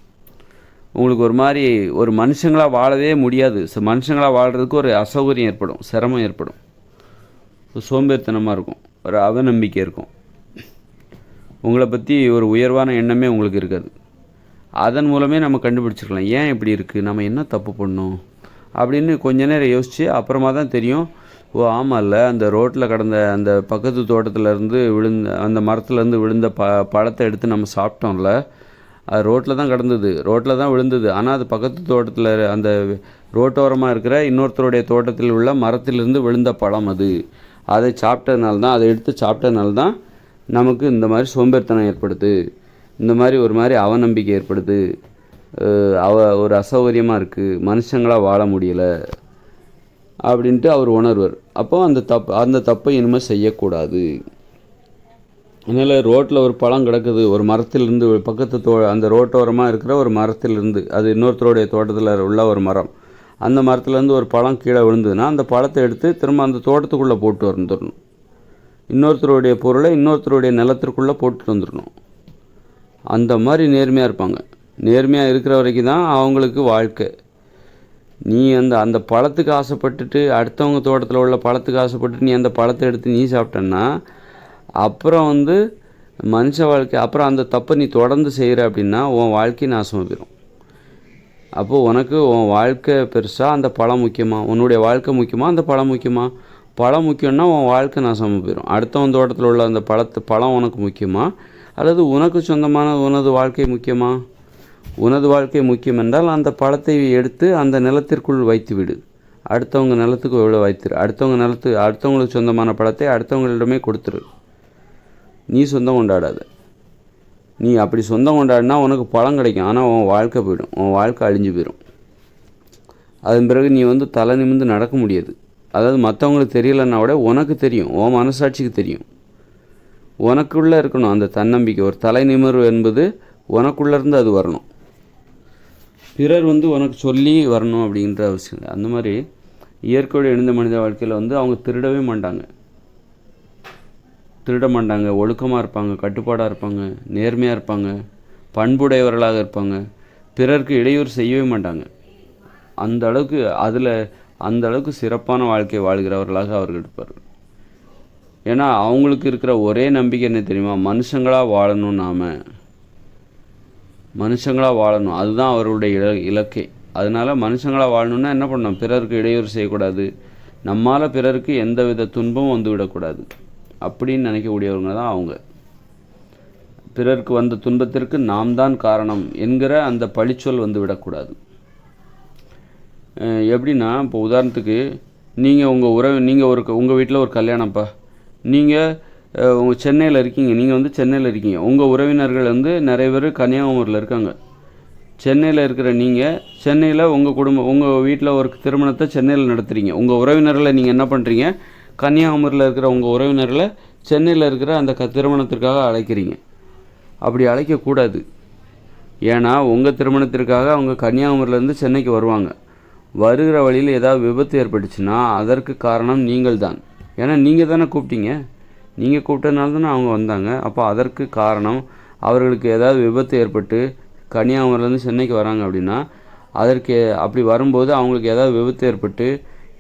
உங்களுக்கு ஒரு மாதிரி ஒரு மனுஷங்களாக வாழவே முடியாது. மனுஷங்களாக வாழ்கிறதுக்கு ஒரு அசௌகரியம் ஏற்படும், சிரமம் ஏற்படும், சோம்பேறித்தனமாக இருக்கும், ஒரு அவநம்பிக்கை இருக்கும், உங்களை பற்றி ஒரு உயர்வான எண்ணமே உங்களுக்கு இருக்காது. அதன் மூலமே நம்ம கண்டுபிடிச்சிருக்கலாம் ஏன் இப்படி இருக்குது, நம்ம என்ன தப்பு பண்ணோம் அப்படின்னு கொஞ்ச நேரம் யோசித்து அப்புறமா தான் தெரியும், ஓ ஆமாம்ல, அந்த ரோட்டில் கடந்த அந்த பக்கத்து தோட்டத்துலேருந்து விழுந்த அந்த மரத்துலேருந்து விழுந்த பழத்தை எடுத்து நம்ம சாப்பிட்டோம்ல, அது ரோட்டில் தான் கடந்தது, ரோட்டில் தான் விழுந்தது. ஆனால் அது பக்கத்து தோட்டத்தில் அந்த ரோட்டோரமாக இருக்கிற இன்னொருத்தருடைய தோட்டத்தில் உள்ள மரத்திலிருந்து விழுந்த பழம் அது. அதை சாப்பிட்டதுனால தான், அதை எடுத்து சாப்பிட்டதுனால தான் நமக்கு இந்த மாதிரி சோம்பேறித்தனம் ஏற்படுது, இந்த மாதிரி ஒரு மாதிரி அவநம்பிக்கை ஏற்படுது, ஒரு அசௌகரியமாக இருக்குது, மனுஷங்களாக வாழ முடியலை அப்படின்ட்டு அவர் உணர்வர். அப்போ அந்த தப்பை இனிமேல் செய்யக்கூடாது. அதனால் ரோட்டில் ஒரு பழம் கிடக்குது, ஒரு மரத்திலிருந்து பக்கத்து அந்த ரோட்டோரமாக இருக்கிற ஒரு மரத்திலிருந்து, அது இன்னொருத்தருடைய தோட்டத்தில் உள்ள ஒரு மரம், அந்த மரத்துலேருந்து ஒரு பழம் கீழே விழுந்ததுன்னா அந்த பழத்தை எடுத்து திரும்ப அந்த தோட்டத்துக்குள்ளே போட்டு வந்துடணும். இன்னொருத்தருடைய பொருளை இன்னொருத்தருடைய நிலத்திற்குள்ளே போட்டுட்டு வந்துடணும். அந்த மாதிரி நேர்மையாக இருப்பாங்க. நேர்மையாக இருக்கிற வரைக்கும் தான் அவங்களுக்கு வாழ்க்கை. நீ அந்த பழத்துக்கு ஆசைப்பட்டுட்டு, அடுத்தவங்க தோட்டத்தில் உள்ள பழத்துக்கு ஆசைப்பட்டு நீ அந்த பழத்தை எடுத்து நீ சாப்பிட்டன்னா அப்புறம் மனுஷ வாழ்க்கை, அப்புறம் அந்த தப்பை நீ தொடர்ந்து செய்கிற அப்படின்னா உன் வாழ்க்கை நாசமாக போயிடும். அப்போது உனக்கு உன் வாழ்க்கை பெருசா, அந்த பழம் முக்கியமாக, உன்னுடைய வாழ்க்கை முக்கியமாக, அந்த பழம் முக்கியமாக? பழம் முக்கியம்னா உன் வாழ்க்கை நாசமாக போயிடும். அடுத்தவன் தோட்டத்தில் உள்ள அந்த பழம் உனக்கு முக்கியமா, அல்லது உனக்கு சொந்தமான உனது வாழ்க்கை முக்கியமா? உனது வாழ்க்கை முக்கியம் என்றால் அந்த பழத்தை எடுத்து அந்த நிலத்திற்குள் வைத்து விடு, அடுத்தவங்க நிலத்துக்கு எவ்வளோ வைத்திரு, அடுத்தவங்களுக்கு சொந்தமான பழத்தை அடுத்தவங்களிடமே கொடுத்துரு. நீ சொந்தம் கொண்டாடாத. நீ அப்படி சொந்தம் கொண்டாடினா உனக்கு பழம் கிடைக்கும், ஆனால் உன் வாழ்க்கை போயிடும், உன் வாழ்க்கை அழிஞ்சு போயிடும். அதன் பிறகு நீ தலை நிமிர்ந்து நடக்க முடியாது. அதாவது மற்றவங்களுக்கு தெரியலைன்னா கூட உனக்கு தெரியும், உன் மனசாட்சிக்கு தெரியும். உனக்குள்ளே இருக்கணும் அந்த தன்னம்பிக்கை, ஒரு தலை நிமிர்வு என்பது உனக்குள்ளேருந்து அது வரணும். பிறர் உனக்கு சொல்லி வரணும் அப்படின்ற அவசியம். அந்த மாதிரி இயற்கையோடு இணைந்த மனித வாழ்க்கையில் அவங்க திருட மாட்டாங்க, ஒழுக்கமாக இருப்பாங்க, கட்டுப்பாடாக இருப்பாங்க, நேர்மையாக இருப்பாங்க, பண்புடையவர்களாக இருப்பாங்க, பிறருக்கு இடையூறு செய்யவே மாட்டாங்க. அந்த அளவுக்கு சிறப்பான வாழ்க்கை வாழ்கிறவர்களாக அவர்கள் இருப்பார்கள். ஏன்னா அவங்களுக்கு இருக்கிற ஒரே நம்பிக்கை என்ன தெரியுமா, மனுஷங்களாக வாழணும், மனுஷங்களாக வாழணும், அதுதான் அவர்களுடைய இலக்கே. அதனால் மனுஷங்களாக வாழணுன்னா என்ன பண்ணணும், பிறருக்கு இடையூறு செய்யக்கூடாது, நம்மால் பிறருக்கு எந்த வித துன்பமும் விடக்கூடாது அப்படின்னு நினைக்கக்கூடியவங்க தான் அவங்க. பிறருக்கு வந்த துன்பத்திற்கு நாம் தான் காரணம் என்கிற அந்த பழிச்சொல் விடக்கூடாது. எப்படின்னா, இப்போ உதாரணத்துக்கு நீங்கள் உங்கள் வீட்டில் ஒரு கல்யாணம்ப்பா, நீங்கள் சென்னையில் இருக்கீங்க, நீங்கள் சென்னையில் இருக்கீங்க, உங்கள் உறவினர்கள் நிறைய பேர் கன்னியாகுமரியில் இருக்காங்க. சென்னையில் இருக்கிற நீங்கள் சென்னையில் உங்கள் வீட்டில் ஒரு திருமணத்தை சென்னையில் நடத்துகிறீங்க. உங்கள் உறவினர்களை நீங்கள் என்ன பண்ணுறீங்க, கன்னியாகுமரியில் இருக்கிற உங்கள் உறவினர்களை சென்னையில் இருக்கிற அந்த திருமணத்திற்காக அழைக்கிறீங்க. அப்படி அழைக்கக்கூடாது. ஏன்னா உங்கள் திருமணத்திற்காக அவங்க கன்னியாகுமரியிலேருந்து சென்னைக்கு வருவாங்க. வருகிற வழியில் ஏதாவது விபத்து ஏற்பட்டுச்சுன்னா அதற்கு காரணம் நீங்கள் தான். ஏன்னா நீங்கள் தானே கூப்பிட்டீங்க, நீங்கள் கூப்பிட்டதுனால தானே அவங்க வந்தாங்க. அப்போ அதற்கு காரணம், அவர்களுக்கு ஏதாவது விபத்து ஏற்பட்டு கன்னியாகுமரியிலேருந்து சென்னைக்கு வராங்க அப்படின்னா அதற்கு அப்படி வரும்போது அவங்களுக்கு ஏதாவது விபத்து ஏற்பட்டு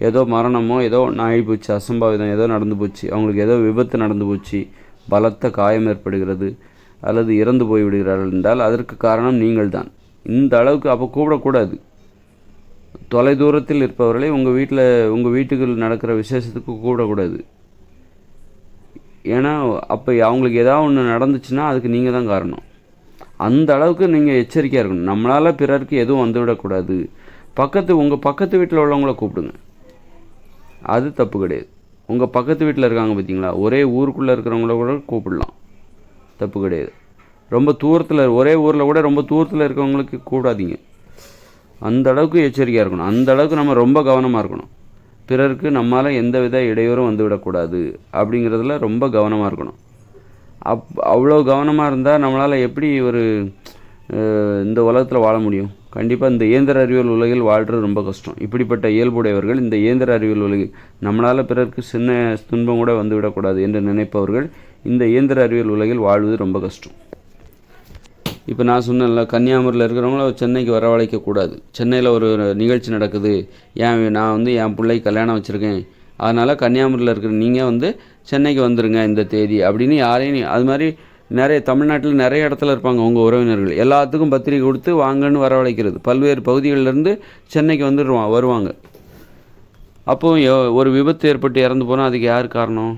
ஏதோ மரணமோ ஏதோ ஆகி போச்சு, அசம்பாவிதம் ஏதோ நடந்து போச்சு, அவங்களுக்கு ஏதோ விபத்து நடந்து போச்சு, பலத்த காயம் ஏற்படுகிறது அல்லது இறந்து போய் விடுகிறார்கள் என்றால் அதற்கு காரணம் நீங்கள் தான். இந்த அளவுக்கு அப்போ கூப்பிடக்கூடாது. தொலை தூரத்தில் இருப்பவர்களை உங்கள் வீட்டுக்கு நடக்கிற விசேஷத்துக்கு கூப்பிடக்கூடாது. ஏன்னா அப்போ அவங்களுக்கு ஏதாவது ஒன்று நடந்துச்சுன்னா அதுக்கு நீங்கள் தான் காரணம். அந்த அளவுக்கு நீங்கள் எச்சரிக்கையாக இருக்கணும். நம்மளால் பிறருக்கு எதுவும் வந்துவிடக்கூடாது. உங்கள் பக்கத்து வீட்டில் உள்ளவங்கள கூப்பிடுங்க, அது தப்பு கிடையாது. உங்கள் பக்கத்து வீட்டில் இருக்காங்க பார்த்தீங்களா, ஒரே ஊருக்குள்ளே இருக்கிறவங்கள கூட கூப்பிடலாம், தப்பு கிடையாது. ரொம்ப தூரத்தில், ஒரே ஊரில் கூட ரொம்ப தூரத்தில் இருக்கிறவங்களுக்கு கூடாதீங்க. அந்த அளவுக்கு எச்சரிக்கையாக இருக்கணும். அந்த அளவுக்கு நம்ம ரொம்ப கவனமாக இருக்கணும். பிறருக்கு நம்மளால் எந்த வித இடையூறும் வந்துவிடக்கூடாது அப்படிங்கிறதுல ரொம்ப கவனமாக இருக்கணும். அவ்வளோ கவனமாக இருந்தால் நம்மளால் எப்படி இந்த உலகத்தில் வாழ முடியும்? கண்டிப்பாக இந்த இயந்திர அறிவியல் உலகில் வாழ்கிறது ரொம்ப கஷ்டம். இப்படிப்பட்ட இயல்புடையவர்கள் இந்த இயந்திர அறிவியல் உலகில் நம்மளால் பிறருக்கு சின்ன துன்பம் கூட வந்துவிடக்கூடாது என்று நினைப்பவர்கள் இந்த இயந்திர அறிவியல் உலகில் வாழ்வது ரொம்ப கஷ்டம். இப்போ நான் சொன்னேன்ல, கன்னியாகுமரியில் இருக்கிறவங்கள சென்னைக்கு வரவழைக்கக்கூடாது. சென்னையில் ஒரு நிகழ்ச்சி நடக்குது, நான் என் பிள்ளைக்கு கல்யாணம் வச்சுருக்கேன், அதனால் கன்னியாகுமரியில் இருக்கிற நீங்கள் சென்னைக்கு வந்துடுங்க இந்த தேதி அப்படின்னு யாரையும் அது மாதிரி நிறைய தமிழ்நாட்டில் நிறைய இடத்துல இருப்பாங்க உங்கள் உறவினர்கள். எல்லாத்துக்கும் பத்திரிக்கை கொடுத்து வாங்கன்னு வரவழைக்கிறது. பல்வேறு பகுதிகளிலேருந்து சென்னைக்கு வருவாங்க. அப்போது ஒரு விபத்து ஏற்பட்டு இறந்து போனால் அதுக்கு யார் காரணம்?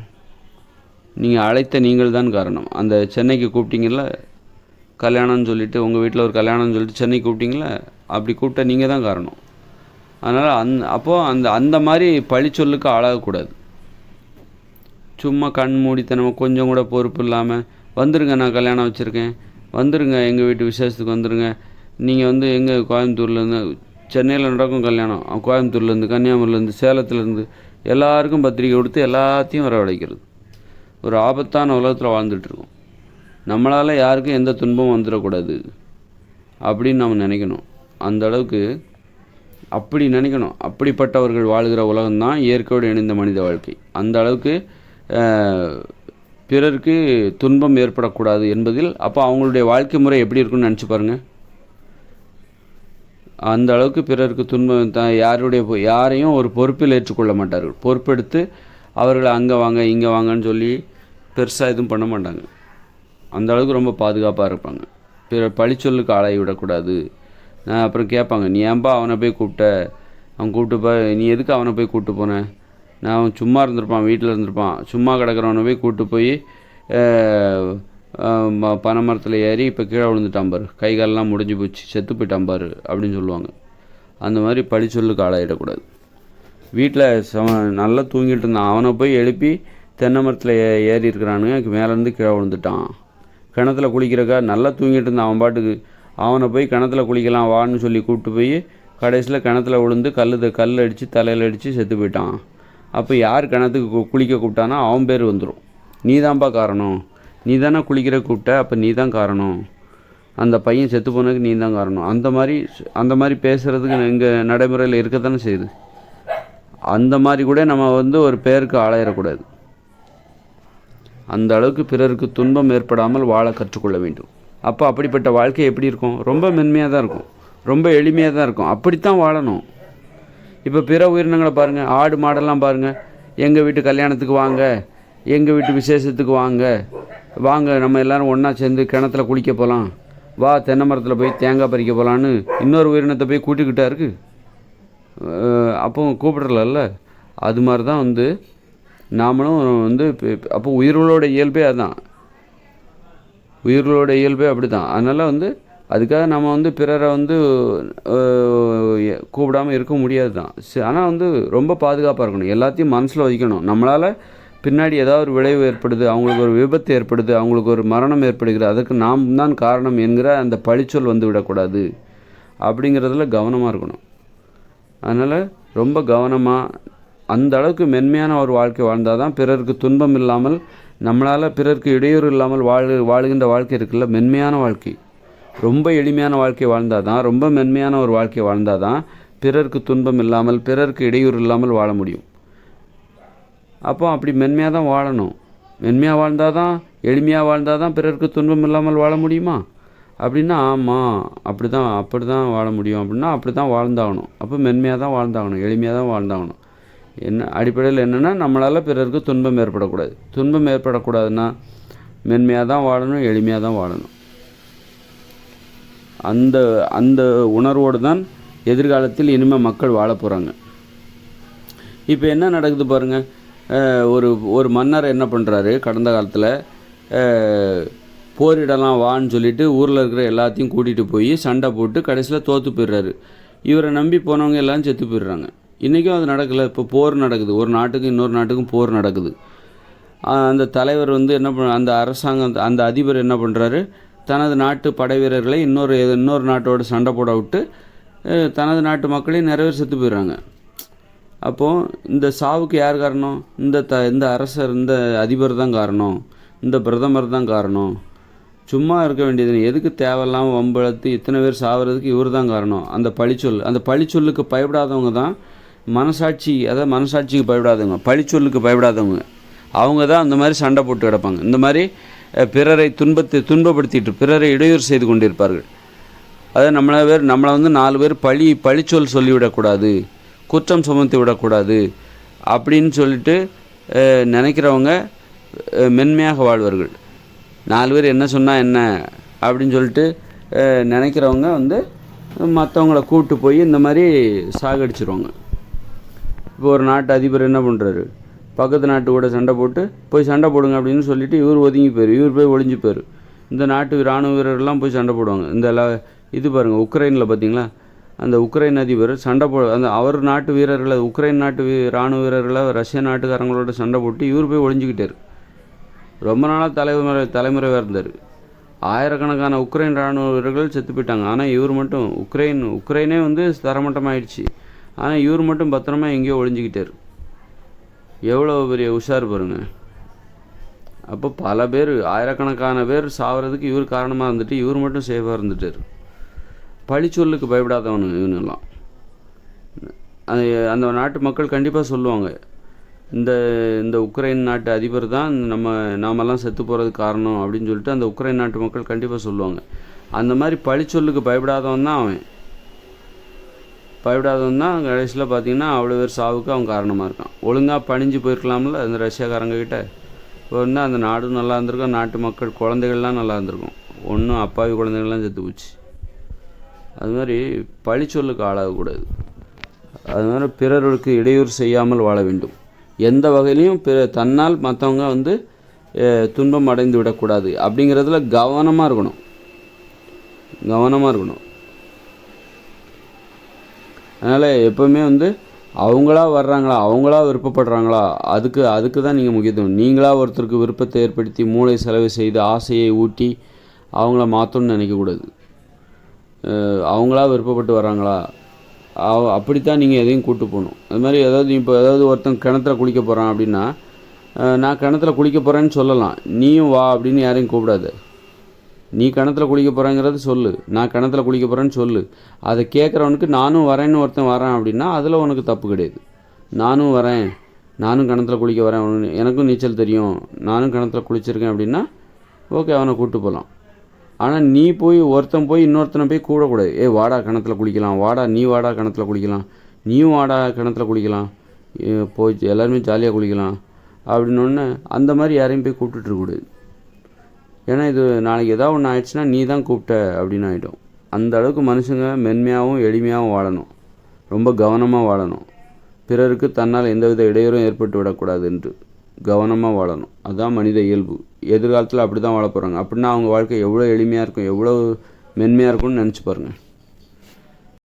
நீங்கள் அழைத்த நீங்கள் தான் காரணம். அந்த சென்னைக்கு கூப்பிட்டீங்கள்ல, கல்யாணம்னு சொல்லிவிட்டு உங்கள் வீட்டில் ஒரு கல்யாணம்னு சொல்லிட்டு சென்னைக்கு கூப்பிட்டீங்களே, அப்படி கூப்பிட்ட நீங்கள் தான் காரணம். அதனால் அப்போது அந்த மாதிரி பழிச்சொல்லுக்கு ஆளாகக்கூடாது. சும்மா கண் மூடித்தனமாக கொஞ்சம் கூட பொறுப்பு இல்லாமல் வந்துடுங்க, நான் கல்யாணம் வச்சுருக்கேன், வந்துடுங்க எங்கள் வீட்டு விசேஷத்துக்கு வந்துடுங்க, நீங்கள் எங்கே கோயம்புத்தூர்லேருந்து சென்னையில் நடக்கும் கல்யாணம், கோயம்புத்தூர்லேருந்து கன்னியாகுமரிலேருந்து சேலத்துலேருந்து எல்லாருக்கும் பத்திரிக்கை கொடுத்து எல்லாத்தையும் வரவழைக்கிறது. ஒரு ஆபத்தான உலகத்தில் வாழ்ந்துட்டுருக்கோம். நம்மளால் யாருக்கும் எந்த துன்பமும் வந்துடக்கூடாது அப்படின்னு நம்ம நினைக்கணும். அந்த அளவுக்கு அப்படி நினைக்கணும். அப்படிப்பட்டவர்கள் வாழ்கிற உலகம்தான் இயற்கையோடு இணைந்த மனித வாழ்க்கை. அந்த அளவுக்கு பிறருக்கு துன்பம் ஏற்படக்கூடாது என்பதில் அப்போ அவங்களுடைய வாழ்க்கை முறை எப்படி இருக்குன்னு நினச்சி பாருங்கள். அந்த அளவுக்கு பிறருக்கு துன்பம் யாரையும் ஒரு பொறுப்பில் ஏற்றுக்கொள்ள மாட்டார்கள். பொறுப்பெடுத்து அவர்களை அங்கே வாங்க இங்கே வாங்கன்னு சொல்லி பெருசாக எதுவும் பண்ண மாட்டாங்க. அந்த அளவுக்கு ரொம்ப பாதுகாப்பாக இருப்பாங்க. பழிச்சொல்லுக்கு ஆளாகி விடக்கூடாது. அப்புறம் கேட்பாங்க, நீ ஏன்பா அவனை போய் கூப்பிட்ட, அவன் கூப்பிட்டுப்பா, நீ எதுக்கு அவனை போய் கூப்பிட்டு போனேன், நான் அவன் சும்மா இருந்திருப்பான், வீட்டில் இருந்திருப்பான், சும்மா கிடக்கிறவனை போய் கூப்பிட்டு போய் பனைமரத்தில் ஏறி இப்போ கீழே விழுந்துட்டான் பாரு, கை காலெலாம் முடிஞ்சு போச்சு, செத்து போயிட்டான் பாரு அப்படின்னு சொல்லுவாங்க. அந்த மாதிரி பழிச்சொல்லுக்கு ஆளாயிடக்கூடாது. வீட்டில் நல்லா தூங்கிட்டு இருந்தான், அவனை போய் எழுப்பி தென்னை மரத்தில் ஏறி இருக்கிறானுங்க, மேலேருந்து கீழே விழுந்துட்டான். கிணத்துல குளிக்கிறக்கா நல்லா தூங்கிட்டு இருந்தான் அவன் பாட்டுக்கு, அவனை போய் கிணத்துல குளிக்கலாம் வான்னு சொல்லி கூப்பிட்டு போய் கடைசியில் கிணத்துல விழுந்து கல் அடித்து தலையில் அடித்து செத்து போயிட்டான். அப்போ யார் கிணத்துக்கு குளிக்க கூப்பிட்டானா அவன் பேர் வந்துடும். நீ தான்ப்பா காரணம், நீ தானே குளிக்கிற கூப்பிட்ட, அப்போ நீ தான் காரணம், அந்த பையன் செத்து போனதுக்கு நீ தான் காரணம். அந்த மாதிரி பேசுகிறதுக்கு எங்கள் நடைமுறையில் இருக்கத்தானே செய்யுது. அந்த மாதிரி கூட நம்ம ஒரு பேருக்கு ஆளாயிடக்கூடாது. அந்த அளவுக்கு பிறருக்கு துன்பம் ஏற்படாமல் வாழ கற்றுக்கொள்ள வேண்டும். அப்போ அப்படிப்பட்ட வாழ்க்கை எப்படி இருக்கும்? ரொம்ப மென்மையாக தான் இருக்கும், ரொம்ப எளிமையாக தான் இருக்கும். அப்படித்தான் வாழணும். இப்போ பிற உயிரினங்களை பாருங்கள், ஆடு மாடெல்லாம் பாருங்கள், எங்கள் வீட்டு கல்யாணத்துக்கு வாங்க, எங்கள் வீட்டு விசேஷத்துக்கு வாங்க நம்ம எல்லோரும் ஒன்றா சேர்ந்து கிணத்துல குளிக்க போகலாம், வா தென்னை மரத்தில் போய் தேங்காய் பறிக்க போகலான்னு இன்னொரு உயிரினத்தை போய் கூட்டிக்கிட்டா இருக்குது. அப்போ கூப்பிடல. அது மாதிரி தான் நாமளும் அப்போ உயிர்களோட இயல்பே அதுதான், உயிர்களோட இயல்பே அப்படி தான். அதனால் அதுக்காக நம்ம பிறரை கூப்பிடாமல் இருக்க முடியாது தான். ஆனால் ரொம்ப பாதுகாப்பாக இருக்கணும், எல்லாத்தையும் மனசில் வைக்கணும். நம்மளால் பின்னாடி ஏதாவது ஒரு விளைவு ஏற்படுது, அவங்களுக்கு ஒரு விபத்து ஏற்படுது, அவங்களுக்கு ஒரு மரணம் ஏற்படுகிறது, அதுக்கு நாம் தான் காரணம் என்கிற அந்த பழிச்சொல் விடக்கூடாது அப்படிங்கிறதுல கவனமாக இருக்கணும். அதனால் ரொம்ப கவனமாக அந்த அளவுக்கு மென்மையான ஒரு வாழ்க்கை வாழ்ந்தால் தான் பிறருக்கு துன்பம் இல்லாமல், நம்மளால் பிறருக்கு இடையூறு இல்லாமல் வாழுகின்ற வாழ்க்கை இருக்குல்ல, மென்மையான வாழ்க்கை, ரொம்ப எளிமையான வாழ்க்கை வாழ்ந்தால் தான், ரொம்ப மென்மையான ஒரு வாழ்க்கை வாழ்ந்தால் தான் பிறருக்கு துன்பம் இல்லாமல் பிறருக்கு இடையூறு இல்லாமல் வாழ முடியும். அப்போ அப்படி மென்மையாக தான் வாழணும். மென்மையாக வாழ்ந்தால் தான், எளிமையாக வாழ்ந்தால் தான் பிறருக்கு துன்பம் இல்லாமல் வாழ முடியுமா அப்படின்னா, ஆமாம் அப்படி தான் வாழ முடியும் அப்படின்னா அப்படி தான் வாழ்ந்தாகணும். அப்போ மென்மையாக தான் வாழ்ந்தாகணும், எளிமையாக தான் வாழ்ந்தாகணும். அடிப்படையில் என்னென்னா, நம்மளால் பிறருக்கு துன்பம் ஏற்படக்கூடாது. துன்பம் ஏற்படக்கூடாதுன்னா மென்மையாக தான் வாழணும், எளிமையாக தான் வாழணும். அந்த உணர்வோடு தான் எதிர்காலத்தில் இனிமேல் மக்கள் வாழ போகிறாங்க. இப்போ என்ன நடக்குது பாருங்கள். ஒரு மன்னர் என்ன பண்ணுறாரு, கடந்த காலத்தில் போரிடலாம் வான்னு சொல்லிட்டு ஊரில் இருக்கிற எல்லாத்தையும் கூட்டிகிட்டு போய் சண்டை போட்டு கடைசியில் தோற்று போயிடுறாரு. இவரை நம்பி போனவங்க எல்லாம் செத்து போயிடுறாங்க. இன்றைக்கும் அது நடக்கலை. இப்போ போர் நடக்குது, ஒரு நாட்டுக்கும் இன்னொரு நாட்டுக்கும் போர் நடக்குது. அந்த தலைவர் என்ன அந்த அரசாங்கம், அந்த அதிபர் என்ன பண்ணுறாரு, தனது நாட்டு படை வீரர்களை இன்னொரு நாட்டோடு சண்டை போட விட்டு தனது நாட்டு மக்களையும் நிறைய பேர் செத்து போயிடுறாங்க. அப்போது இந்த சாவுக்கு யார் காரணம்? இந்த அரசர், இந்த அதிபர் தான் காரணம், இந்த பிரதமர் தான் காரணம். சும்மா இருக்க வேண்டியது. எதுக்கு தேவையில்லாமல் வம்பளத்து இத்தனை பேர் சாகிறதுக்கு இவர் தான் காரணம். அந்த பழிச்சொல்லுக்கு பயப்படாதவங்க தான் மனசாட்சிக்கு பயப்படாதவங்க, பழிச்சொல்லுக்கு பயப்படாதவங்க, அவங்க தான் அந்த மாதிரி சண்டை போட்டு கிடப்பாங்க. இந்த மாதிரி பிறரை துன்பப்படுத்திட்டு பிறரை இடையூறு செய்து கொண்டிருப்பார்கள். அதாவது நம்மளை வந்து 4 பேர் பழிச்சொல் சொல்லிவிடக்கூடாது, குற்றம் சுமத்தி விடக்கூடாது அப்படின்னு சொல்லிட்டு நினைக்கிறவங்க மென்மையாக வாழ்வார்கள். 4 பேர் என்ன சொன்னால் என்ன அப்படின்னு சொல்லிட்டு நினைக்கிறவங்க வந்து மற்றவங்கள கூப்பிட்டு போய் இந்த மாதிரி சாகடிச்சிருவாங்க. இப்போ ஒரு நாட்டு அதிபர் என்ன பண்ணுறாரு, பக்கத்து நாட்டு கூட சண்டை போட்டு போய் சண்டை போடுங்க அப்படின்னு சொல்லிவிட்டு இவர் ஒதுங்கி போயிரு, இவர் போய் ஒளிஞ்சு போயிரு. இந்த நாட்டு இராணுவ வீரர்கள்லாம் போய் சண்டை போடுவாங்க. இது பாருங்கள், உக்ரைனில் பார்த்தீங்களா, அந்த உக்ரைன் அதிபர் அவர் நாட்டு வீரர்களை, உக்ரைன் நாட்டு இராணுவ வீரர்களை ரஷ்ய நாட்டுக்காரங்களோட சண்டை போட்டு இவர் போய் ஒளிஞ்சிக்கிட்டார். ரொம்ப நாளாக தலைமுறையாக இருந்தார். ஆயிரக்கணக்கான உக்ரைன் இராணுவ வீரர்கள் செத்து போயிட்டாங்க. ஆனால் இவர் மட்டும் உக்ரைனே வந்து தரமட்டமாகிடுச்சு. ஆனால் இவர் மட்டும் பத்திரமா எங்கேயோ ஒளிஞ்சிக்கிட்டார். எவ்வளோ பெரிய உஷார் பாருங்கள். அப்போ பல பேர், ஆயிரக்கணக்கான பேர் சாகிறதுக்கு இவர் காரணமாக இருந்துட்டு இவர் மட்டும் சேஃபாக இருந்துட்டார். பழிச்சொல்லுக்கு பயப்படாதவனு இவனெல்லாம். அந்த நாட்டு மக்கள் கண்டிப்பாக சொல்லுவாங்க, இந்த உக்ரைன் நாட்டு அதிபர் தான் நாமெல்லாம் செத்து போகிறதுக்கு காரணம் அப்படின்னு சொல்லிட்டு அந்த உக்ரைன் நாட்டு மக்கள் கண்டிப்பாக சொல்லுவாங்க. அந்த மாதிரி பழிச்சொல்லுக்கு பயப்படாதவன் தான் கடைசியில் பார்த்தீங்கன்னா அவ்வளோ பேர் சாவுக்கு அவன் காரணமாக இருக்கான். ஒழுங்காக பணிஞ்சு போயிருக்கலாம்ல அந்த ரஷ்யாக்காரங்கக்கிட்ட. இப்போ வந்து அந்த நாடும் நல்லா இருந்திருக்கும், நாட்டு மக்கள் குழந்தைகள்லாம் நல்லா இருந்திருக்கும். ஒன்றும் அப்பாவி குழந்தைகள்லாம் செத்து போச்சு. அது மாதிரி பழிச்சொல்லுக்கு ஆளாகக்கூடாது. அது மாதிரி பிறருக்கு இடையூறு செய்யாமல் வாழ வேண்டும். எந்த வகையிலையும் தன்னால் மற்றவங்க வந்து துன்பம் அடைந்து விடக்கூடாது அப்படிங்கிறதுல கவனமாக இருக்கணும். அதனால் எப்போவுமே வந்து அவங்களா வர்றாங்களா, அவங்களா விருப்பப்படுறாங்களா, அதுக்கு தான் நீங்கள் முக்கியத்துவம். நீங்களாக ஒருத்தருக்கு விருப்பத்தை ஏற்படுத்தி மூளை செலவு செய்து ஆசையை ஊட்டி அவங்கள மாற்றணும்னு நினைக்கக்கூடாது. அவங்களா விருப்பப்பட்டு வர்றாங்களா, அப்படித்தான் நீங்கள் எதையும் கூப்பிட்டு போகணும். அது மாதிரி ஏதாவது ஒருத்தன் கிணத்துல குளிக்க போகிறான் அப்படின்னா, நான் கிணத்துல குளிக்க போகிறேன்னு சொல்லலாம், நீயும் வா அப்படின்னு யாரையும் கூப்பிடாது. நீ கிணத்துல குளிக்க போகிறேங்கிறது சொல்லு, நான் கிணத்துல குளிக்க போகிறேன்னு சொல்லு. அதை கேட்குறவனுக்கு நானும் வரேன்னு ஒருத்தன் வரேன் அப்படின்னா அதில் உனக்கு தப்பு கிடையாது. நானும் வரேன், நானும் கிணத்துல குளிக்க வரேன், எனக்கும் நீச்சல் தெரியும், நானும் கிணத்துல குளிச்சிருக்கேன் அப்படின்னா ஓகே, அவனை கூப்பிட்டு போகலாம். ஆனால் ஒருத்தன் போய் இன்னொருத்தனை போய் கூடக்கூடாது. வாடா கிணத்துல குளிக்கலாம், நீ வாடா கிணத்துல குளிக்கலாம், நீயும் வாடா கிணத்துல குளிக்கலாம், போய் எல்லாருமே ஜாலியாக குளிக்கலாம் அப்படின்னு அந்த மாதிரி யாரையும் போய் கூப்பிட்டுருக்கூடாது. ஏன்னா இது நாளைக்கு ஏதாவது ஒன்று ஆயிடுச்சுன்னா நீ தான் கூப்பிட்ட அப்படின்னு ஆகிடும். அந்த அளவுக்கு மனுஷங்க மென்மையாகவும் எளிமையாகவும் வாழணும், ரொம்ப கவனமாக வாழணும். பிறருக்கு தன்னால் எந்தவித இடையூறும் ஏற்பட்டு விடக்கூடாது என்று கவனமாக வாழணும். அதுதான் மனித இயல்பு. எதிர்காலத்தில் அப்படி தான் வாழ போகிறாங்க. அப்படின்னா அவங்க வாழ்க்கை எவ்வளோ எளிமையாக இருக்கும், எவ்வளோ மென்மையாக இருக்கும்னு நினச்சி பாருங்கள்.